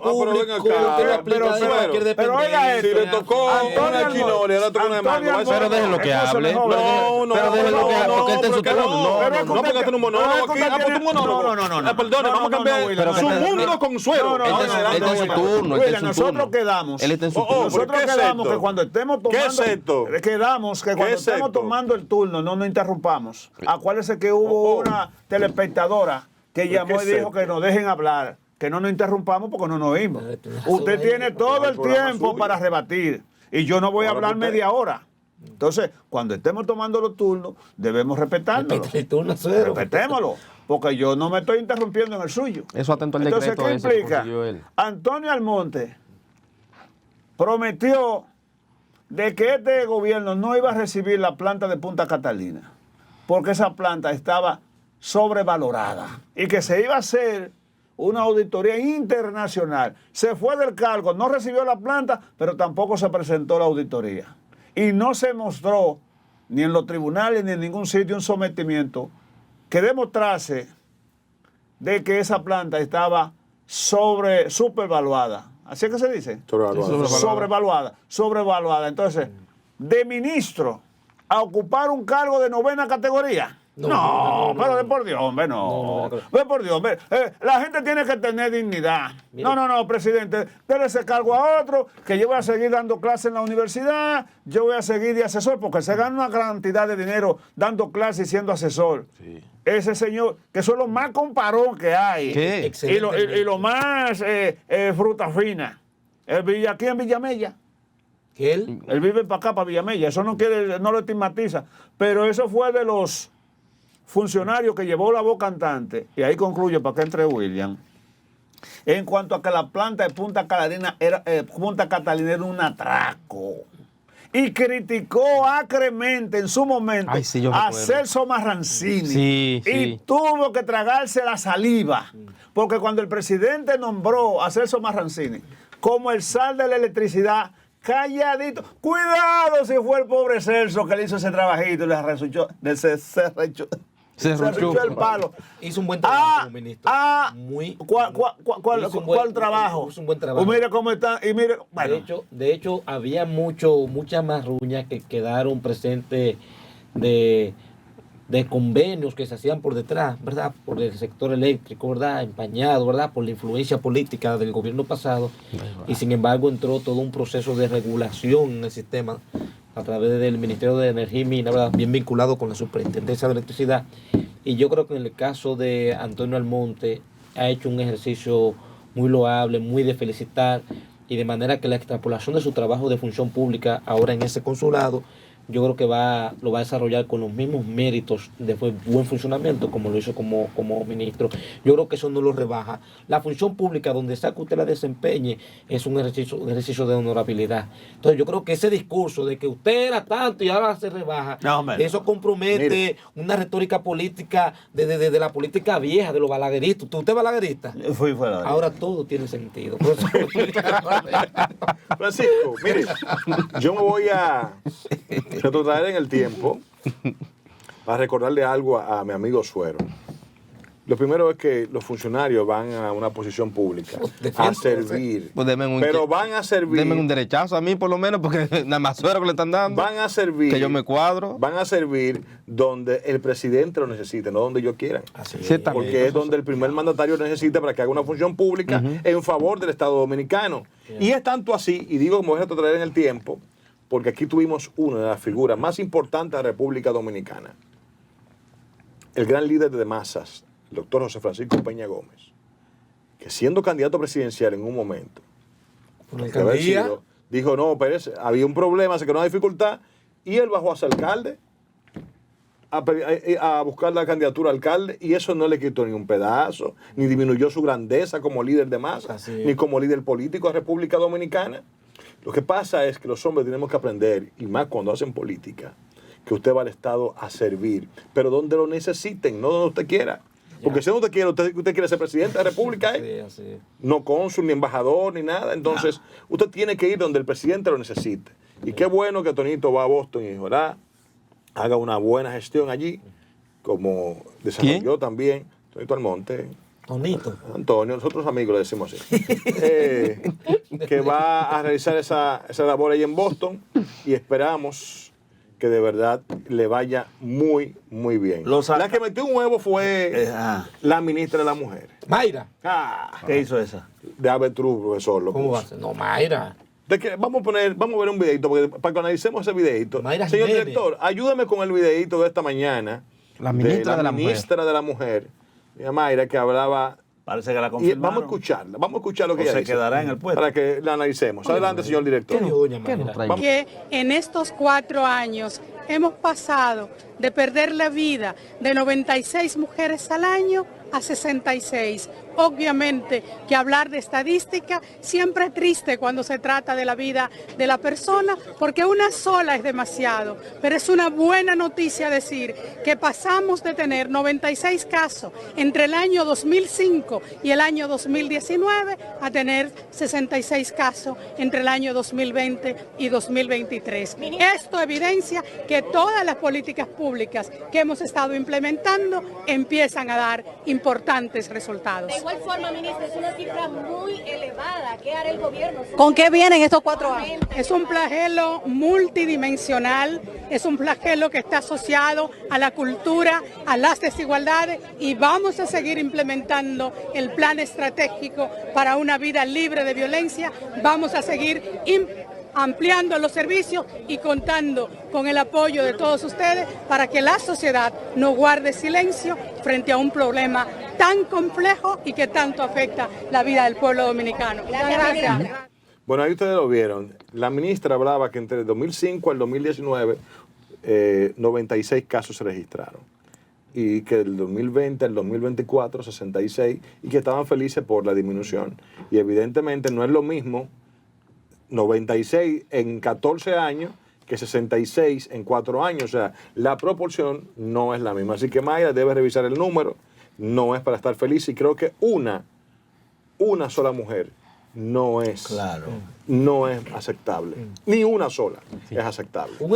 público pero oiga esto, si le tocó una Aquinoli, ahora toca una de Mango. Pero déjenlo que hable. Pero déjenlo que hable, porque este es su turno. No, porque este es un monólogo aquí. Ah, pues un monólogo. No. Perdone, vamos a cambiar su mundo con suero. Este es su turno. Nosotros quedamos. Él está en su turno. Nosotros quedamos que cuando estemos tomando el turno no nos interrumpamos. Acuérdense que hubo una telespectadora que llamó y dijo que nos dejen hablar, que no nos interrumpamos porque no nos oímos. Usted tiene todo el tiempo para rebatir y yo no voy a hablar media hora. Entonces, cuando estemos tomando los turnos, debemos respetarlo. Respetémoslo, porque yo no me estoy interrumpiendo en el suyo. Eso atento al decreto. Entonces, ¿qué implica? Antonio Almonte prometió de que este gobierno no iba a recibir la planta de Punta Catalina, porque esa planta estaba sobrevalorada y que se iba a hacer una auditoría internacional. Se fue del cargo, no recibió la planta, pero tampoco se presentó la auditoría. Y no se mostró ni en los tribunales ni en ningún sitio un sometimiento que demostrase de que esa planta estaba supervaluada. ¿Así es que se dice? Sobrevaluada. Entonces, de ministro a ocupar un cargo de 9ª categoría. No, pero de por Dios, hombre, no. De por Dios, hombre. La gente tiene que tener dignidad. No, presidente, déle ese cargo a otro, que yo voy a seguir dando clases en la universidad, yo voy a seguir de asesor, porque se gana una cantidad de dinero dando clases y siendo asesor. Sí. Ese señor, que son los más comparón que hay. ¿Qué? Y lo más fruta fina. Él vive aquí en Villamella. ¿Qué él vive para acá, para Villamella. Eso no lo estigmatiza. Pero eso fue de los funcionarios que llevó la voz cantante, y ahí concluyo para que entre William, en cuanto a que la planta de Punta Catalina era un atraco. Y criticó acremente en su momento a Celso Marrancini. Y tuvo que tragarse la saliva. Porque cuando el presidente nombró a Celso Marrancini como el zar de la electricidad, calladito, cuidado si fue el pobre Celso que le hizo ese trabajito y le arrechuchó, se arrechuchó el palo. Hizo un buen trabajo como ministro. ¿Cuál trabajo? Hizo un buen trabajo. Mire cómo está. Y mire, bueno. De hecho, había muchas marruñas que quedaron presentes de convenios que se hacían por detrás, ¿verdad? Por el sector eléctrico, ¿verdad? Empañado, ¿verdad? Por la influencia política del gobierno pasado. Y sin embargo entró todo un proceso de regulación en el sistema a través del Ministerio de Energía y Minas, ¿verdad? Bien vinculado con la Superintendencia de Electricidad. Y yo creo que en el caso de Antonio Almonte ha hecho un ejercicio muy loable, muy de felicitar, y de manera que la extrapolación de su trabajo de función pública ahora en ese consulado, yo creo que lo va a desarrollar con los mismos méritos de buen funcionamiento como lo hizo como ministro. Yo creo que eso no lo rebaja. La función pública, donde sea que usted la desempeñe, es un ejercicio de honorabilidad. Entonces yo creo que ese discurso de que usted era tanto y ahora se rebaja, eso compromete una retórica política de la política vieja, de los balagueristas. ¿Usted es balaguerista? Fui balaguerista. Ahora todo tiene sentido. Francisco, mire, yo me voy a retroceder en el tiempo para recordarle algo a mi amigo Suero. Lo primero es que los funcionarios van a una posición pública a servir. Pues pero van a servir. Denme un derechazo a mí, por lo menos, porque nada más Suero que le están dando. Van a servir. Que yo me cuadro. Van a servir donde el presidente lo necesite, no donde ellos quieran. Así es. Porque es donde el primer mandatario necesita para que haga una función pública en favor del Estado Dominicano. Y es tanto así, y digo como voy a retroceder en el tiempo, porque aquí tuvimos una de las figuras más importantes de la República Dominicana. El gran líder de masas, el doctor José Francisco Peña Gómez, que siendo candidato presidencial en un momento, dijo, no, Pérez, había un problema, se creó una dificultad, y él bajó a ser alcalde, a buscar la candidatura a alcalde, y eso no le quitó ni un pedazo, ni disminuyó su grandeza como líder de masas, ni como líder político de la República Dominicana. Lo que pasa es que los hombres tenemos que aprender, y más cuando hacen política, que usted va al Estado a servir, pero donde lo necesiten, no donde usted quiera. Porque si no usted quiere ser presidente de la República, no cónsul, ni embajador, ni nada. Entonces, usted tiene que ir donde el presidente lo necesite. Y qué bueno que Tonito va a Boston y ojalá haga una buena gestión allí, como desarrolló también Tonito Almonte. Antonio, nosotros amigos le decimos así. Que va a realizar esa labor ahí en Boston y esperamos que de verdad le vaya muy, muy bien. La que metió un huevo fue la ministra de la Mujer. Mayra. ¿Qué hizo esa? De Avetruz, profesor. ¿Cómo va a ser? No, Mayra. Vamos a ver un videito, porque para que analicemos ese videito. Mayra Señor Jiménez. director, ayúdame con el videito de esta mañana. La ministra de la Mujer. Mayra, que hablaba. Parece que la confirmaron. Vamos a escuchar lo que ella se dice. quedará en el puesto. Para que la analicemos. Adelante, señor director. ¿Qué nos trae? Que en estos 4 años hemos pasado de perder la vida de 96 mujeres al año a 66. Obviamente que hablar de estadística siempre es triste cuando se trata de la vida de la persona, porque una sola es demasiado, pero es una buena noticia decir que pasamos de tener 96 casos entre el año 2005 y el año 2019 a tener 66 casos entre el año 2020 y 2023. Esto evidencia que todas las políticas públicas que hemos estado implementando empiezan a dar importantes resultados. De igual forma, ministra, es una cifra muy elevada. ¿Qué hará el gobierno? ¿Con qué vienen estos 4 años? Es un flagelo multidimensional, es un flagelo que está asociado a la cultura, a las desigualdades, y vamos a seguir implementando el plan estratégico para una vida libre de violencia. Vamos a seguir ampliando los servicios y contando con el apoyo de todos ustedes para que la sociedad no guarde silencio frente a un problema tan complejo y que tanto afecta la vida del pueblo dominicano. Gracias. Bueno, ahí ustedes lo vieron. La ministra hablaba que entre el 2005 al 2019 96 casos se registraron y que del 2020 al 2024 66 y que estaban felices por la disminución. Y evidentemente no es lo mismo 96 en 14 años que 66 en 4 años. O sea, la proporción no es la misma. Así que Mayra debe revisar el número. No es para estar feliz. Y creo que una sola mujer no es aceptable. Ni una sola es aceptable. Un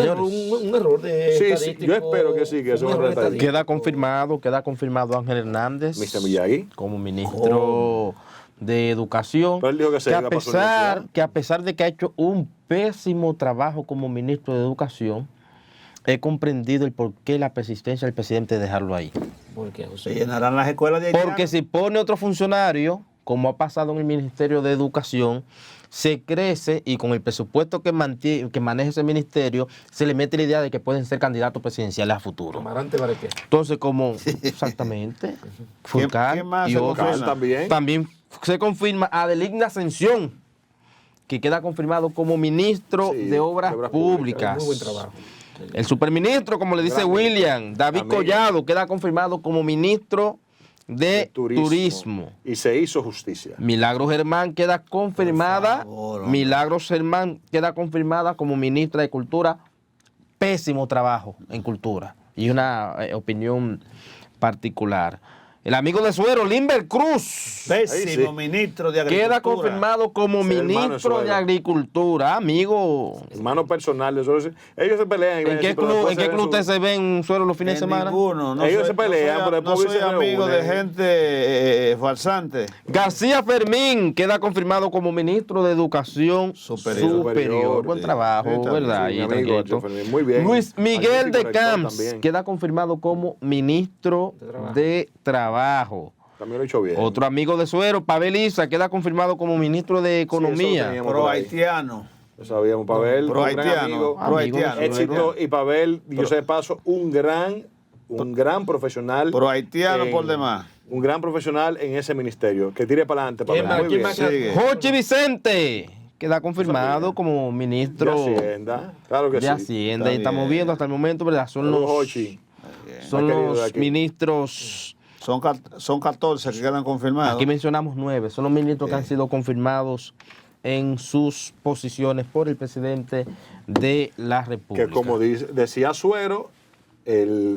error de Sí, estadístico. yo espero que sí, que eso es un error estadístico. Queda confirmado Ángel Hernández Mr. Miyagi. como ministro de Educación, Pero él dijo que se iba para su universidad. que a pesar de que ha hecho un pésimo trabajo como ministro de Educación, he comprendido el porqué la persistencia del presidente de dejarlo ahí. ¿Por qué, José? Se llenarán las escuelas de haitianos. Porque si pone otro funcionario, como ha pasado en el Ministerio de Educación, se crece y con el presupuesto que maneja ese ministerio, se le mete la idea de que pueden ser candidatos presidenciales a futuro. Amarante Bareque. Entonces, como exactamente, Fulcar ¿Quién más y se otros confirma? También. se confirma Adeligna Ascensión, que queda confirmado como ministro Sí, de Obras Públicas. Muy buen trabajo. El superministro, como le dice Gran William, David amigo. Collado, queda confirmado como ministro de Turismo. Y se hizo justicia. Milagros Germán queda confirmada. Milagros Germán queda confirmada como ministra de Cultura. Pésimo trabajo en cultura. Y una opinión particular. El amigo de Suero, Limber Cruz, Pésimo sí. ministro de Agricultura. queda confirmado como Ese hermano de ministro de Suero. Agricultura. Amigo, Hermanos personales. Ellos se pelean. ¿en qué club ustedes se ven Suero los fines de semana? Ninguno. No Ellos soy- se pelean, no soy, pero no después soy se amigo de reúnen. gente falsante. García Fermín queda confirmado como ministro de Educación Superior. Buen trabajo, Sí, también, ¿verdad? sí, Y mi amigo, tranquilito. García Fermín, muy bien. Luis Miguel Magnífico de rector Camps también. queda confirmado como ministro de Trabajo. También lo he hecho bien. Otro amigo de Suero, Pavel Isa, queda confirmado como ministro de eso lo Economía. teníamos. Pro haitiano. Lo sabíamos, Pavel, Pro un gran haitiano. amigo. Pro haitiano. Éxito y Pavel, yo sé de paso, un gran profesional. Pro haitiano en- por demás. Un gran profesional en ese ministerio. Que tire para adelante, Pavel. ¿Quién más? Muy ¿Quién bien. más? Sigue. Jochi Vicente queda confirmado como De ministro Hacienda. Claro que de sí. Hacienda. Está Y estamos bien. viendo hasta el momento, ¿verdad? Son Saludos, los, Jochi. son Más querido de los aquí. ministros. Son 14 que quedan confirmados. Aquí mencionamos 9, son los ministros que han sido confirmados en sus posiciones por el presidente de la República. Que como decía Suero,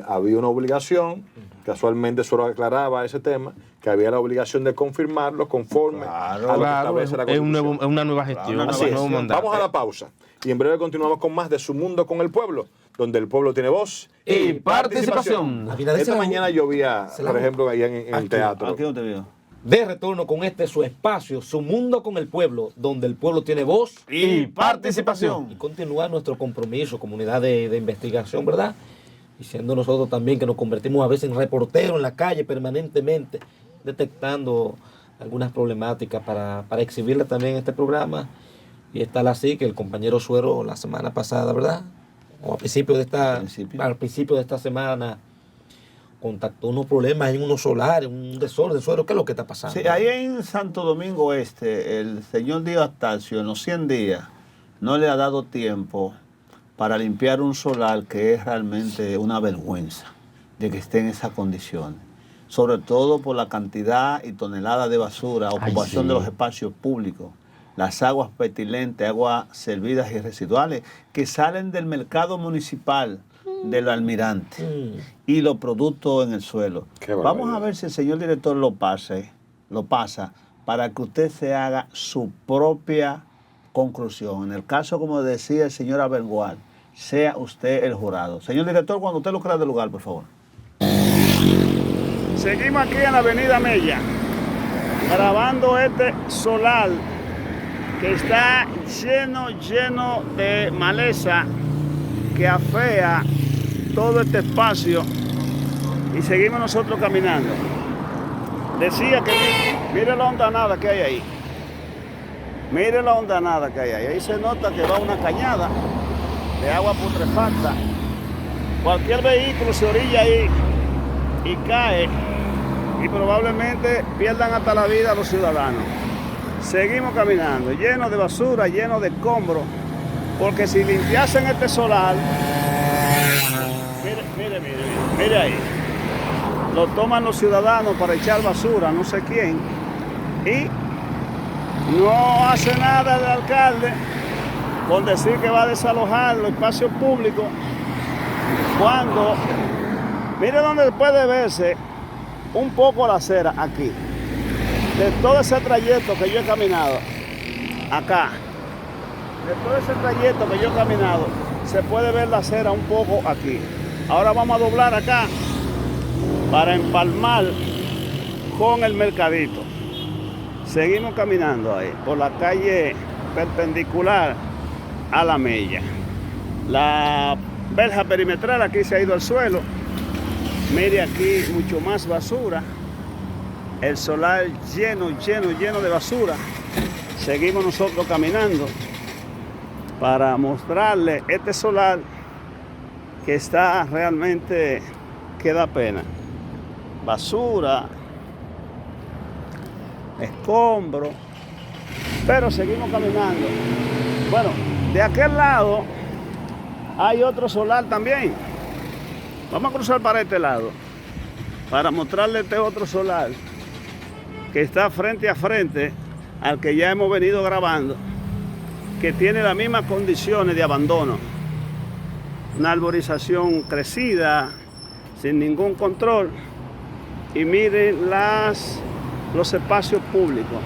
había una obligación, casualmente Suero aclaraba ese tema, que había la obligación de confirmarlo conforme a lo que Claro, establece la es Constitución. una nueva gestión, Una un Así es. nuevo mandato. Vamos a la pausa y en breve continuamos con más de Su Mundo con el Pueblo, donde el pueblo tiene voz Y participación. A finales Esta de la- mañana llovía, por ejemplo, allá en el teatro. Aquí no te veo. De retorno con su espacio, Su Mundo con el Pueblo, donde el pueblo tiene voz Y participación. y continúa nuestro compromiso, comunidad de investigación, ¿verdad? Y siendo nosotros también que nos convertimos a veces en reporteros en la calle permanentemente, detectando algunas problemáticas para exhibirlas también en este programa. Y está así que el compañero Suero la semana pasada, ¿verdad? O al principio al principio de esta semana contactó unos problemas en unos solares, un desorden, Suero, ¿qué es lo que está pasando? Sí, ahí en Santo Domingo Este, el señor Díaz Tacio en los 100 días no le ha dado tiempo para limpiar un solar que es realmente una vergüenza de que esté en esas condiciones. Sobre todo por la cantidad y toneladas de basura, ocupación de los espacios públicos, las aguas pestilentes, aguas servidas y residuales que salen del mercado municipal del Almirante y los productos en el suelo. Vamos a ver si el señor director lo pasa para que usted se haga su propia conclusión. En el caso, como decía el señor Abengual, sea usted el jurado. Señor director, cuando usted lo crea del lugar, por favor. Seguimos aquí en la avenida Mella, grabando este solar que está lleno de maleza que afea todo este espacio, y seguimos nosotros caminando. Decía que mire la hondanada que hay ahí. Mire la hondanada que hay ahí. Ahí se nota que va una cañada de agua putrefacta. Cualquier vehículo se orilla ahí y cae y probablemente pierdan hasta la vida los ciudadanos. Seguimos caminando, lleno de basura, lleno de escombros, porque si limpiasen este solar, mire ahí, lo toman los ciudadanos para echar basura, no sé quién, y no hace nada el alcalde con decir que va a desalojar los espacios públicos, cuando, mire donde puede verse un poco la acera aquí, de todo ese trayecto que yo he caminado, acá, de todo ese trayecto que yo he caminado, se puede ver la acera un poco aquí. Ahora vamos a doblar acá para empalmar con el mercadito. Seguimos caminando ahí, por la calle perpendicular a la Mella. La verja perimetral aquí se ha ido al suelo. Mire aquí mucho más basura. El solar lleno de basura. Seguimos nosotros caminando para mostrarle este solar que está realmente, que da pena. Basura, escombro, pero seguimos caminando. Bueno, de aquel lado hay otro solar también. Vamos a cruzar para este lado para mostrarle este otro solar que está frente a frente al que ya hemos venido grabando, que tiene las mismas condiciones de abandono. Una arborización crecida, sin ningún control. Y miren los espacios públicos.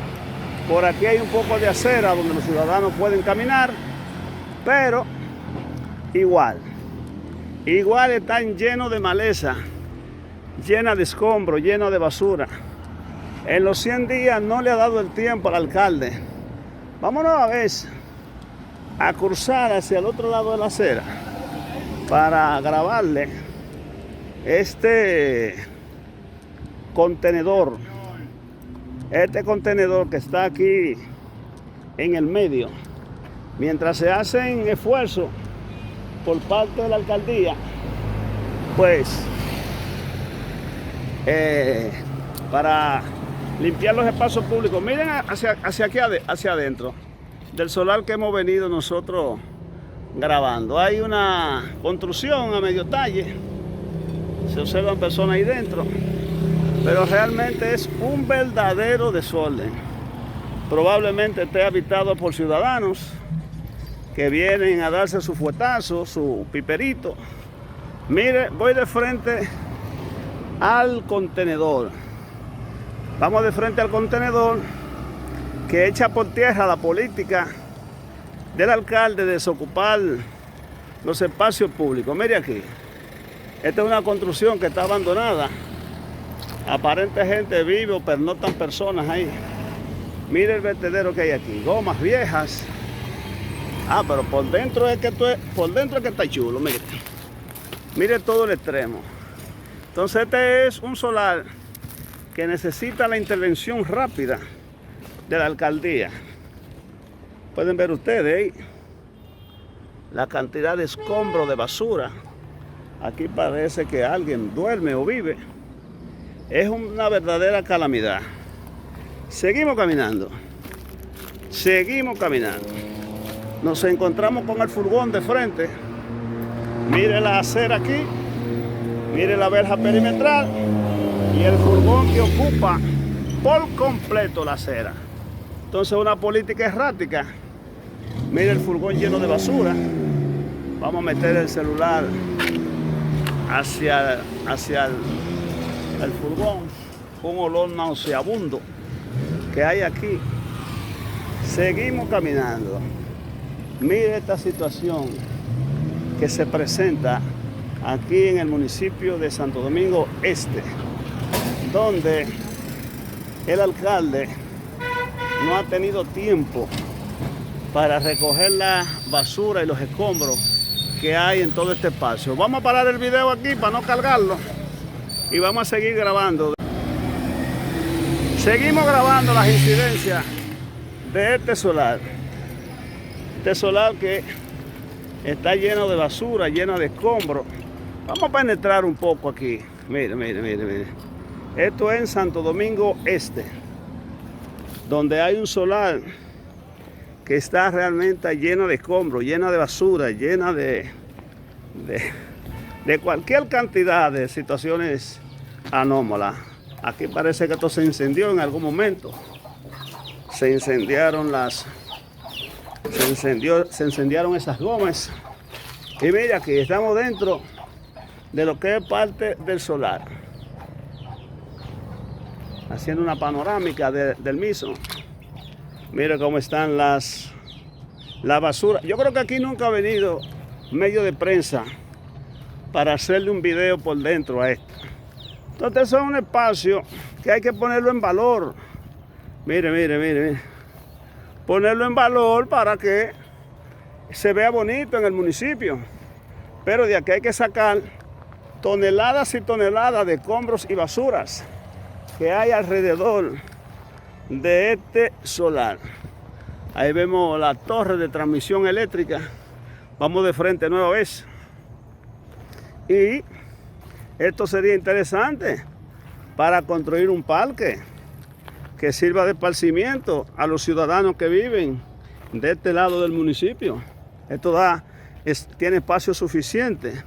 Por aquí hay un poco de acera donde los ciudadanos pueden caminar, pero igual están llenos de maleza, llena de escombros, llena de basura. En los 100 días no le ha dado el tiempo al alcalde. Vámonos a ver a cruzar hacia el otro lado de la acera para grabarle este contenedor que está aquí en el medio, mientras se hacen esfuerzos por parte de la alcaldía, pues para limpiar los espacios públicos. Miren hacia adentro del solar que hemos venido nosotros grabando. Hay una construcción a medio talle, se observan personas ahí dentro, pero realmente es un verdadero desorden. Probablemente esté habitado por ciudadanos que vienen a darse su fuetazo, su piperito. Mire, voy de frente al contenedor. Vamos de frente al contenedor que echa por tierra la política del alcalde de desocupar los espacios públicos. Mire aquí, esta es una construcción que está abandonada. Aparente gente vive o pernoctan personas ahí. Mire el vertedero que hay aquí, gomas viejas. Pero por dentro es que está chulo, mire. Mire todo el extremo. Entonces este es un solar que necesita la intervención rápida de la alcaldía. Pueden ver ustedes ahí la cantidad de escombros de basura. Aquí parece que alguien duerme o vive. Es una verdadera calamidad. Seguimos caminando. Nos encontramos con el furgón de frente Mire la acera aquí, mire la verja perimetral y el furgón que ocupa por completo la acera. Entonces una política errática. Mire el furgón lleno de basura. Vamos a meter el celular hacia el furgón. Un olor nauseabundo que hay aquí. Seguimos caminando. Mire esta situación que se presenta aquí en el municipio de Santo Domingo Este, donde el alcalde no ha tenido tiempo para recoger la basura y los escombros que hay en todo este espacio. Vamos a parar el video aquí para no cargarlo y vamos a seguir grabando. Seguimos grabando las incidencias de este solar. Este solar que está lleno de basura, lleno de escombros. Vamos a penetrar un poco aquí. Mire, mire, mire, mire. Esto es en Santo Domingo Este, donde hay un solar que está realmente lleno de escombros, llena de basura, llena de cualquier cantidad de situaciones anómalas. Aquí parece que esto se incendió en algún momento. Se incendiaron esas gomas. Y mira, aquí estamos dentro de lo que es parte del solar, haciendo una panorámica del mismo. Mira cómo están la basura. Yo creo que aquí nunca ha venido medio de prensa para hacerle un video por dentro a esto. Entonces eso es un espacio que hay que ponerlo en valor. Mire, mire, mire, mire. Ponerlo en valor para que se vea bonito en el municipio. Pero de aquí hay que sacar toneladas y toneladas de escombros y basuras que hay alrededor de este solar. Ahí vemos la torre de transmisión eléctrica. Vamos de frente nueva vez. Y esto sería interesante para construir un parque que sirva de esparcimiento a los ciudadanos que viven de este lado del municipio. Esto tiene espacio suficiente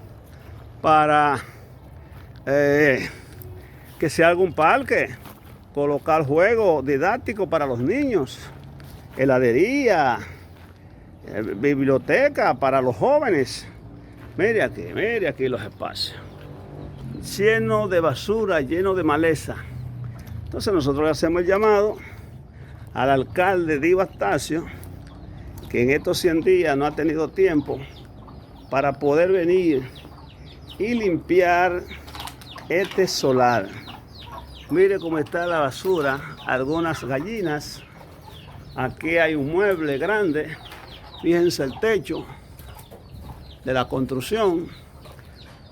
para que se haga un parque, colocar juegos didácticos para los niños, heladería, biblioteca para los jóvenes. Mire aquí los espacios, lleno de basura, lleno de maleza. Entonces nosotros le hacemos el llamado al alcalde Dio Astacio, que en estos 100 días no ha tenido tiempo para poder venir y limpiar este solar. Mire cómo está la basura, algunas gallinas. Aquí hay un mueble grande. Fíjense el techo de la construcción.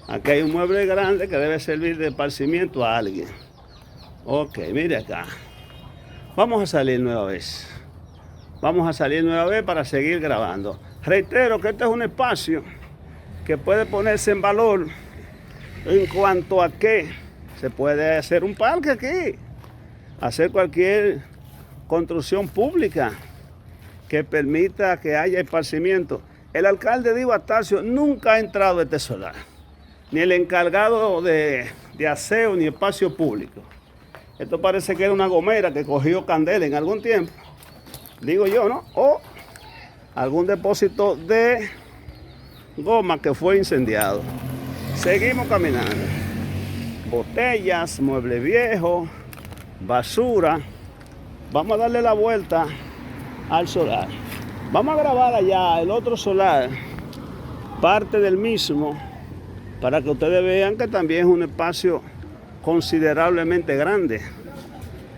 Aquí hay un mueble grande que debe servir de esparcimiento a alguien. Ok, mire acá. Vamos a salir nueva vez. Vamos a salir nueva vez para seguir grabando. Reitero que este es un espacio que puede ponerse en valor en cuanto a que se puede hacer un parque aquí, hacer cualquier construcción pública que permita que haya esparcimiento. El alcalde Dio Astacio nunca ha entrado a este solar, ni el encargado de aseo ni espacio público. Esto parece que era una gomera que cogió candela en algún tiempo, digo yo, ¿no? O algún depósito de goma que fue incendiado. Seguimos caminando. Botellas, mueble viejo, basura. Vamos a darle la vuelta al solar. Vamos a grabar allá el otro solar, parte del mismo, para que ustedes vean que también es un espacio considerablemente grande,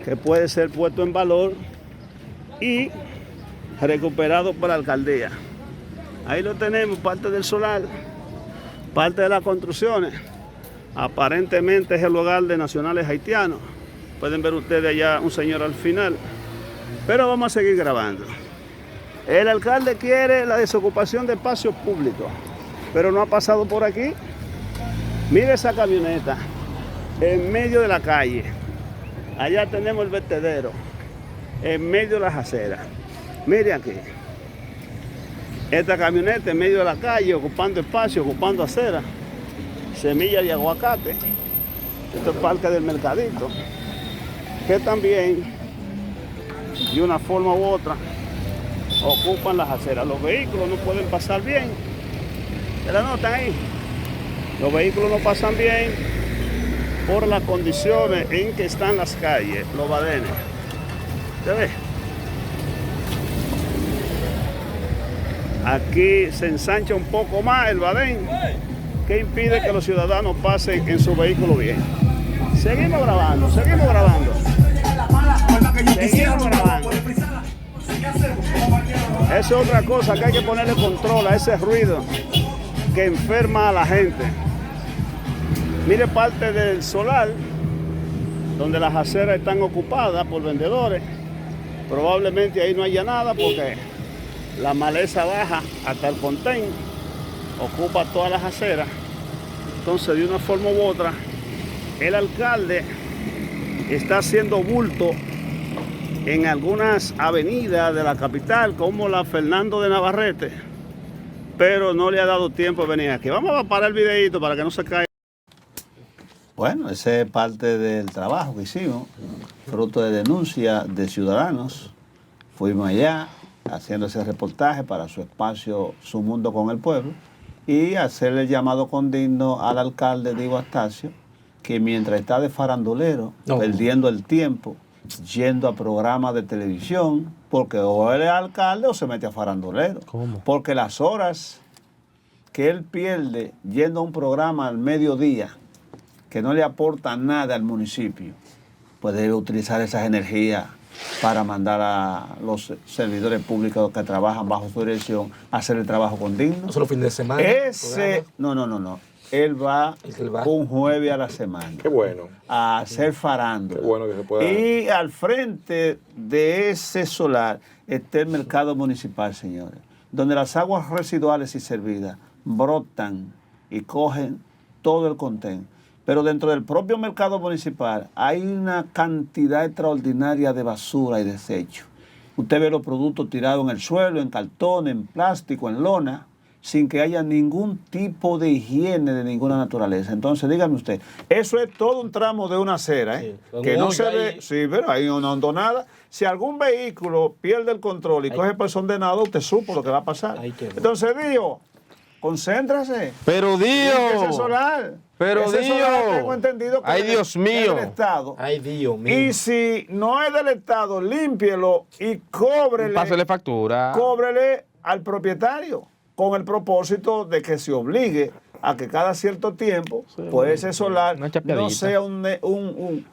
que puede ser puesto en valor y recuperado por la alcaldía. Ahí lo tenemos, parte del solar, parte de las construcciones. Aparentemente es el hogar de nacionales haitianos. Pueden ver ustedes allá un señor al final. Pero vamos a seguir grabando. El alcalde quiere la desocupación de espacios públicos, pero no ha pasado por aquí. Mire esa camioneta en medio de la calle. Allá tenemos el vertedero, en medio de las aceras. Mire aquí. esta camioneta en medio de la calle, ocupando espacio, ocupando acera, semillas de aguacate. Esto es parte del mercadito, que también, de una forma u otra, ocupan las aceras. Los vehículos no pueden pasar bien. ¿Se la notan ahí? Los vehículos no pasan bien por las condiciones en que están las calles, los badenes. ¿Se ve? Aquí se ensancha un poco más el badén, que impide que los ciudadanos pasen en su vehículo bien. Seguimos grabando, seguimos grabando. Seguimos grabando. Esa es otra cosa que hay que ponerle control a ese ruido que enferma a la gente. Mire parte del solar, donde las aceras están ocupadas por vendedores. Probablemente ahí no haya nada porque la maleza baja hasta el contén, ocupa todas las aceras. Entonces, de una forma u otra, el alcalde está haciendo bulto en algunas avenidas de la capital, como la Fernando de Navarrete, pero no le ha dado tiempo de venir aquí. Vamos a parar el videito para que no se caiga. Bueno, ese es parte del trabajo que hicimos, fruto de denuncia de ciudadanos. Fuimos allá haciendo ese reportaje para su espacio, Su Mundo con el Pueblo, y hacerle el llamado condigno al alcalde Diego Astacio, que mientras está de farandulero, perdiendo el tiempo, yendo a programas de televisión, porque o él es alcalde o se mete a farandulero. ¿Cómo? Porque las horas que él pierde yendo a un programa al mediodía, que no le aporta nada al municipio, pues debe utilizar esas energías para mandar a los servidores públicos que trabajan bajo su dirección a hacer el trabajo condigno. No solo fin de semana. No. Él va un jueves a la semana. Qué bueno. A hacer farándula. Qué bueno que se pueda. Y al frente de ese solar está el mercado municipal, señores, donde las aguas residuales y servidas brotan y cogen todo el contén. Pero dentro del propio mercado municipal hay una cantidad extraordinaria de basura y desechos. Usted ve los productos tirados en el suelo, en cartón, en plástico, en lona, sin que haya ningún tipo de higiene de ninguna naturaleza. Entonces, dígame usted, eso es todo un tramo de una acera, ¿eh? Sí, Que no se ve, sí, pero ahí no ando nada. Si algún vehículo pierde el control y coge persona de nada, usted supo lo que va a pasar. Entonces, Dios, concéntrase. Pero Dios. Ese solar. Pero ese Dios. solar tengo entendido que Ay, Dios es mío. del Estado. Ay, Dios mío. Y si no es del Estado, límpielo y cóbrele. Pásale factura. Cóbrele al propietario, con el propósito de que se obligue a que cada cierto tiempo, pues ese solar no sea un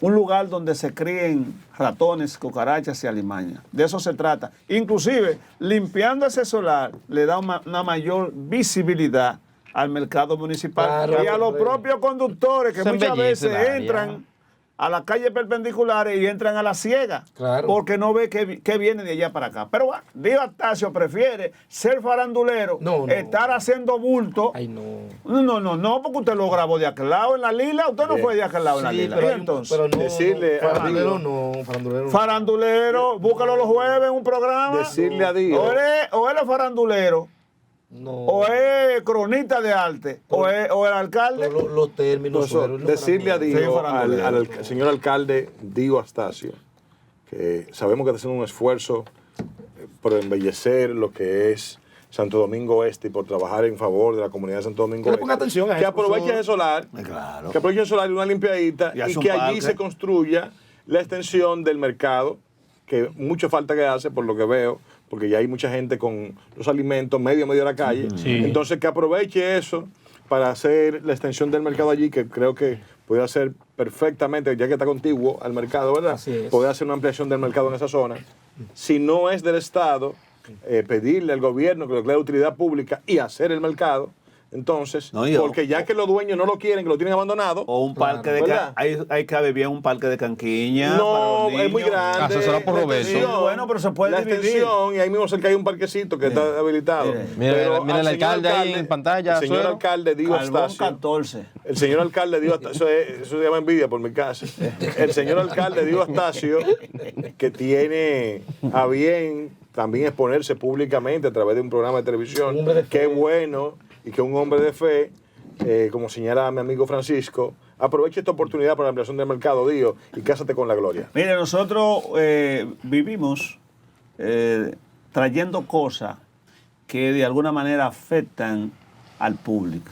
lugar donde se críen ratones, cucarachas y alimañas. De eso se trata. Inclusive, limpiando ese solar, le da una mayor visibilidad al mercado municipal y a los propios conductores que muchas veces entran a las calles perpendiculares y entran a la ciega, porque no ve que viene de allá para acá. Pero bueno, Diego Astacio prefiere ser farandulero, estar haciendo bulto. Ay, no. No, porque usted lo grabó de aquel lado en la lila, usted no fue de aquel lado en la lila. Pero, ¿Y entonces? pero no, decirle farandulero a Diego, farandulero. Farandulero, búscalo los jueves en un programa. Decirle a Diego. O él es farandulero. No. O es cronista de arte, o es el alcalde. Los términos. Decirle a Diego, Sí, al señor alcalde Diego Astacio, que sabemos que está haciendo un esfuerzo por embellecer lo que es Santo Domingo Este y por trabajar en favor de la comunidad de Santo Domingo Este. Ponga atención a que eso, aproveche ese solar, que aproveche el solar y una limpiadita y que allí se construya la extensión del mercado, que mucha falta que hace por lo que veo, porque ya hay mucha gente con los alimentos medio de la calle. Entonces, que aproveche eso para hacer la extensión del mercado allí, que creo que puede hacer perfectamente, ya que está contiguo al mercado, ¿verdad? Puede hacer una ampliación del mercado en esa zona. Si no es del Estado, pedirle al gobierno que lo declare de utilidad pública y hacer el mercado. Entonces, porque ya que los dueños no lo quieren, que lo tienen abandonado. O un parque de hay cabe bien un parque de canquiña. No, es muy grande. Asesorado por Roberto. Bueno, pero se puede la dividir. extensión, y ahí mismo cerca hay un parquecito que está habilitado. Mira el alcalde ahí en pantalla. El señor alcalde Diego Astacio. 14. El señor alcalde Diego Astacio, eso se llama envidia por mi casa. El señor alcalde Diego Astacio, que tiene a bien también exponerse públicamente a través de un programa de televisión. Qué bueno, y que un hombre de fe, como señala mi amigo Francisco, aproveche esta oportunidad para la ampliación del mercado, Dio, y cásate con la gloria. Mire, nosotros vivimos trayendo cosas que de alguna manera afectan al público.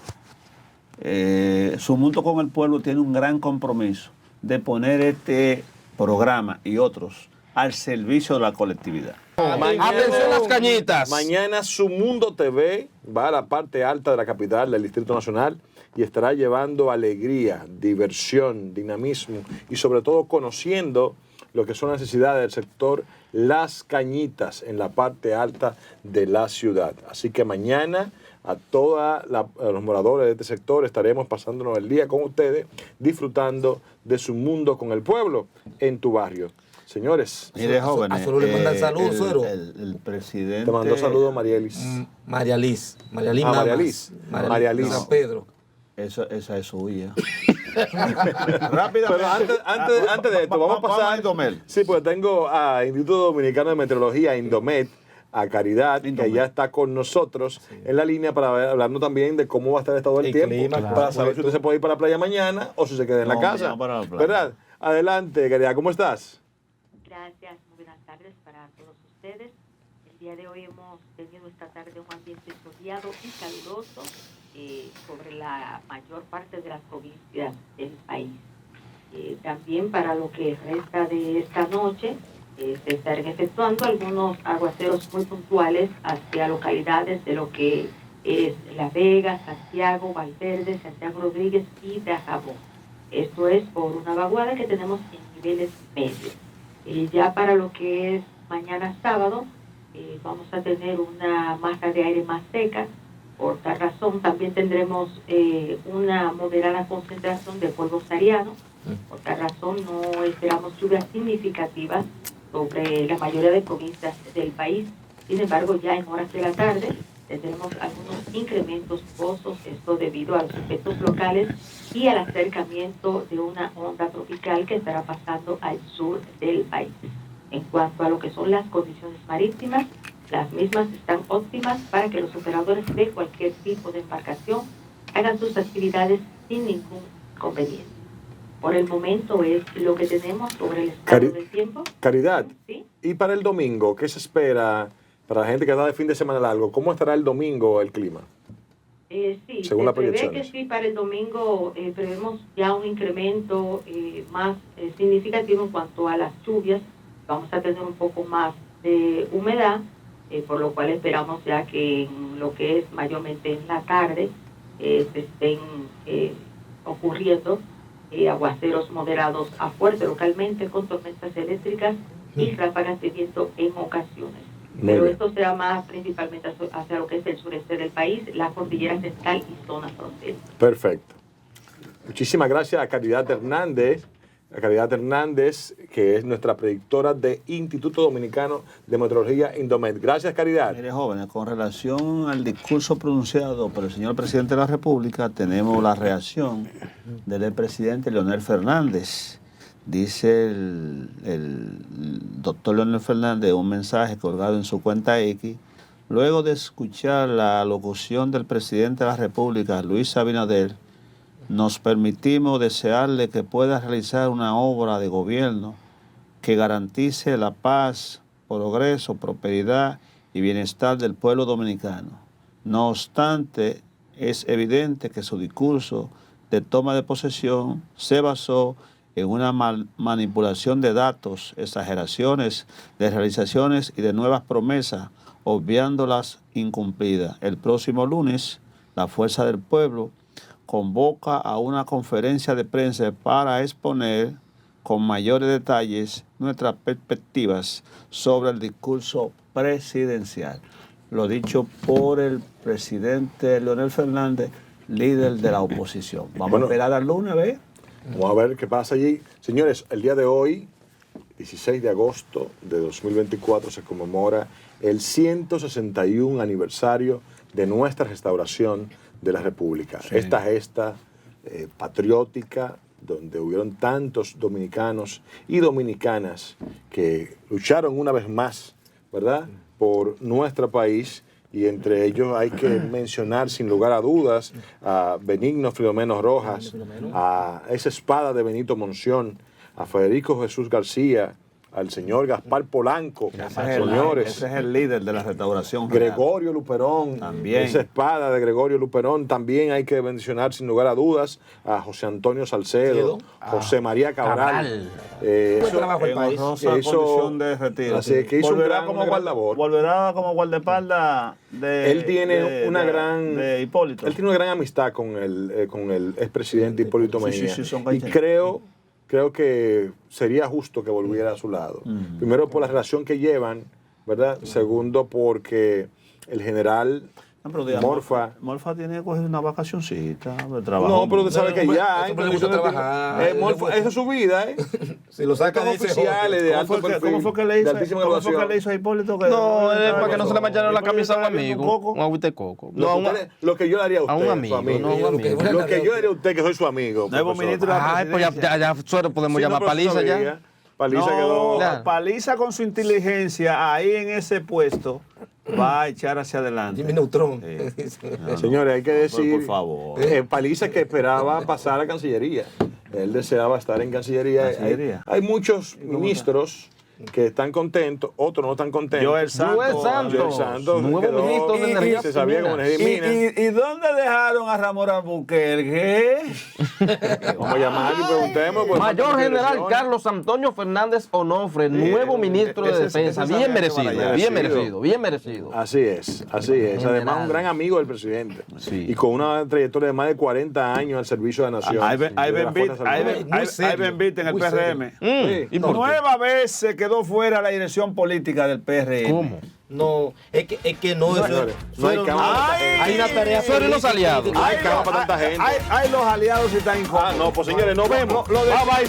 Su Mundo con el Pueblo tiene un gran compromiso de poner este programa y otros al servicio de la colectividad. Atención las cañitas. Mañana Su Mundo TV va a la parte alta de la capital del Distrito Nacional y estará llevando alegría, diversión, dinamismo y sobre todo conociendo lo que son las necesidades del sector Las Cañitas en la parte alta de la ciudad. Así que mañana a todos los moradores de este sector estaremos pasándonos el día con ustedes, disfrutando de Su Mundo con el Pueblo en tu barrio. Señores, mire, jóvenes, a Suero le mandan saludos, Suero. El presidente... te mandó saludos Marielis. María Liz. María Liz. María Liz. María Liz. San Pedro. Esa es suya. Pero antes de esto, vamos a pasar a Indomet. Sí, pues tengo a Instituto Dominicano de Meteorología, Indomet, a Caridad, que ya está con nosotros en la línea para hablarnos también de cómo va a estar el estado del tiempo, clima, para saber si usted se puede ir para la playa mañana o si se queda en la casa. para la playa. ¿Verdad? Adelante, Caridad, ¿cómo estás? Gracias, muy buenas tardes para todos ustedes. El día de hoy hemos tenido esta tarde un ambiente soleado y caluroso sobre la mayor parte de las provincias del país. También para lo que resta de esta noche se estarán efectuando algunos aguaceros muy puntuales hacia localidades de lo que es La Vega, Santiago, Valverde, Santiago Rodríguez y Dajabón. Esto es por una vaguada que tenemos en niveles medios. Ya para lo que es mañana sábado, vamos a tener una masa de aire más seca. Por tal razón, también tendremos una moderada concentración de polvo sahariano. Por tal razón, no esperamos lluvias significativas sobre la mayoría de provincias del país. Sin embargo, ya en horas de la tarde tendremos algunos incrementos nubosos, esto debido a los efectos locales y al acercamiento de una onda tropical que estará pasando al sur del país. En cuanto a lo que son las condiciones marítimas, las mismas están óptimas para que los operadores de cualquier tipo de embarcación hagan sus actividades sin ningún inconveniente. Por el momento es lo que tenemos sobre el estado del tiempo. Caridad, ¿Sí? ¿Y para el domingo qué se espera para la gente que está de fin de semana largo? ¿Cómo estará el domingo el clima? Sí, según se las prevé proyecciones. que sí, para el domingo prevemos ya un incremento más significativo en cuanto a las lluvias. Vamos a tener un poco más de humedad, por lo cual esperamos ya que en lo que es mayormente en la tarde se estén ocurriendo aguaceros moderados a fuerte localmente con tormentas eléctricas y ráfagas de viento en ocasiones. Pero esto será más principalmente hacia lo que es el sureste del país, la cordillera central y zona frontera. Perfecto. Muchísimas gracias a Caridad Hernández. A Caridad Hernández, que es nuestra predictora de Instituto Dominicano de Meteorología Indomet. Gracias, Caridad. Mire, jóvenes, con relación al discurso pronunciado por el señor presidente de la República, tenemos la reacción del presidente Leonel Fernández. Dice el doctor Leonel Fernández un mensaje colgado en su cuenta X, luego de escuchar la locución del presidente de la República, Luis Abinader, nos permitimos desearle que pueda realizar una obra de gobierno que garantice la paz, progreso, prosperidad y bienestar del pueblo dominicano. No obstante, es evidente que su discurso de toma de posesión se basó en una manipulación de datos, exageraciones de realizaciones y de nuevas promesas, obviando las incumplidas. El próximo lunes, la Fuerza del Pueblo convoca a una conferencia de prensa para exponer con mayores detalles nuestras perspectivas sobre el discurso presidencial. Lo dicho por el presidente Leonel Fernández, líder de la oposición. Vamos a esperar al lunes, ¿ves? Vamos a ver qué pasa allí. Señores, el día de hoy, 16 de agosto de 2024, se conmemora el 161 aniversario de nuestra restauración de la República. Sí. Esta gesta patriótica, donde hubieron tantos dominicanos y dominicanas que lucharon una vez más, ¿verdad?, por nuestro país, y entre ellos hay que mencionar sin lugar a dudas a Benigno Filomeno Rojas, a esa espada de Benito Monción, a Federico Jesús García, al señor Gaspar Polanco, señores. Ese es el líder de la restauración general. Gregorio Luperón, También. esa espada de Gregorio Luperón. También hay que mencionar sin lugar a dudas a José Antonio Salcedo, José María Cabral. Buen trabajo el país. Condición de retiro. Así es que hizo volverá una gran labor. Volverá como guardaespaldas de Él tiene de Hipólito. Él tiene una gran amistad con el expresidente Hipólito Mejía. Sí, son y creo que sería justo que volviera a su lado. Primero por la relación que llevan, ¿verdad? Segundo porque el general Morfa tiene que coger una vacacioncita de trabajo. No, pero usted sabe que ya le gusta trabajar. esa es su vida, ¿eh? Si lo sacan de oficiales de alto perfil, ¿Cómo fue que le hizo a Hipólito? No, es para que no se le mancharon la camisa a un amigo. Un agüite de coco. Lo que yo le haría a usted, a un amigo. Lo que yo le haría a usted, que soy su amigo. Nuevo ministro de la Ay, pues ya suero podemos Sí, llamar no, pero Paliza eso ya. sabía. Paliza quedó. Paliza con su inteligencia ahí en ese puesto va a echar hacia adelante. Jimmy Neutron. Señores, hay que decir, por favor. Paliza que esperaba pasar a Cancillería. Él deseaba estar en Cancillería. Hay muchos ministros que están contentos, otros no están contentos. Joel Santos, nuevo ministro de Energía. Se sabía como energía y minas. ¿Y dónde dejaron a Ramón Albuquerque? Vamos a llamar y preguntemos. Pues, Mayor General Carlos Antonio Fernández Onofre, nuevo ministro de Defensa. Bien merecido. Así es. Además, un gran amigo del presidente. Sí. Y con una trayectoria de más de 40 años al servicio de la nación. Ahí ven Vite en el PRM. Nueva vez se quedó fuera la dirección política del PRM. ¿Cómo? No, es que no. Señores, no hay cama. Hay una tarea. Suero y los aliados. No hay cama para tanta gente. Hay los aliados y están incómodos. No, pues señores, nos vemos. Bye, bye.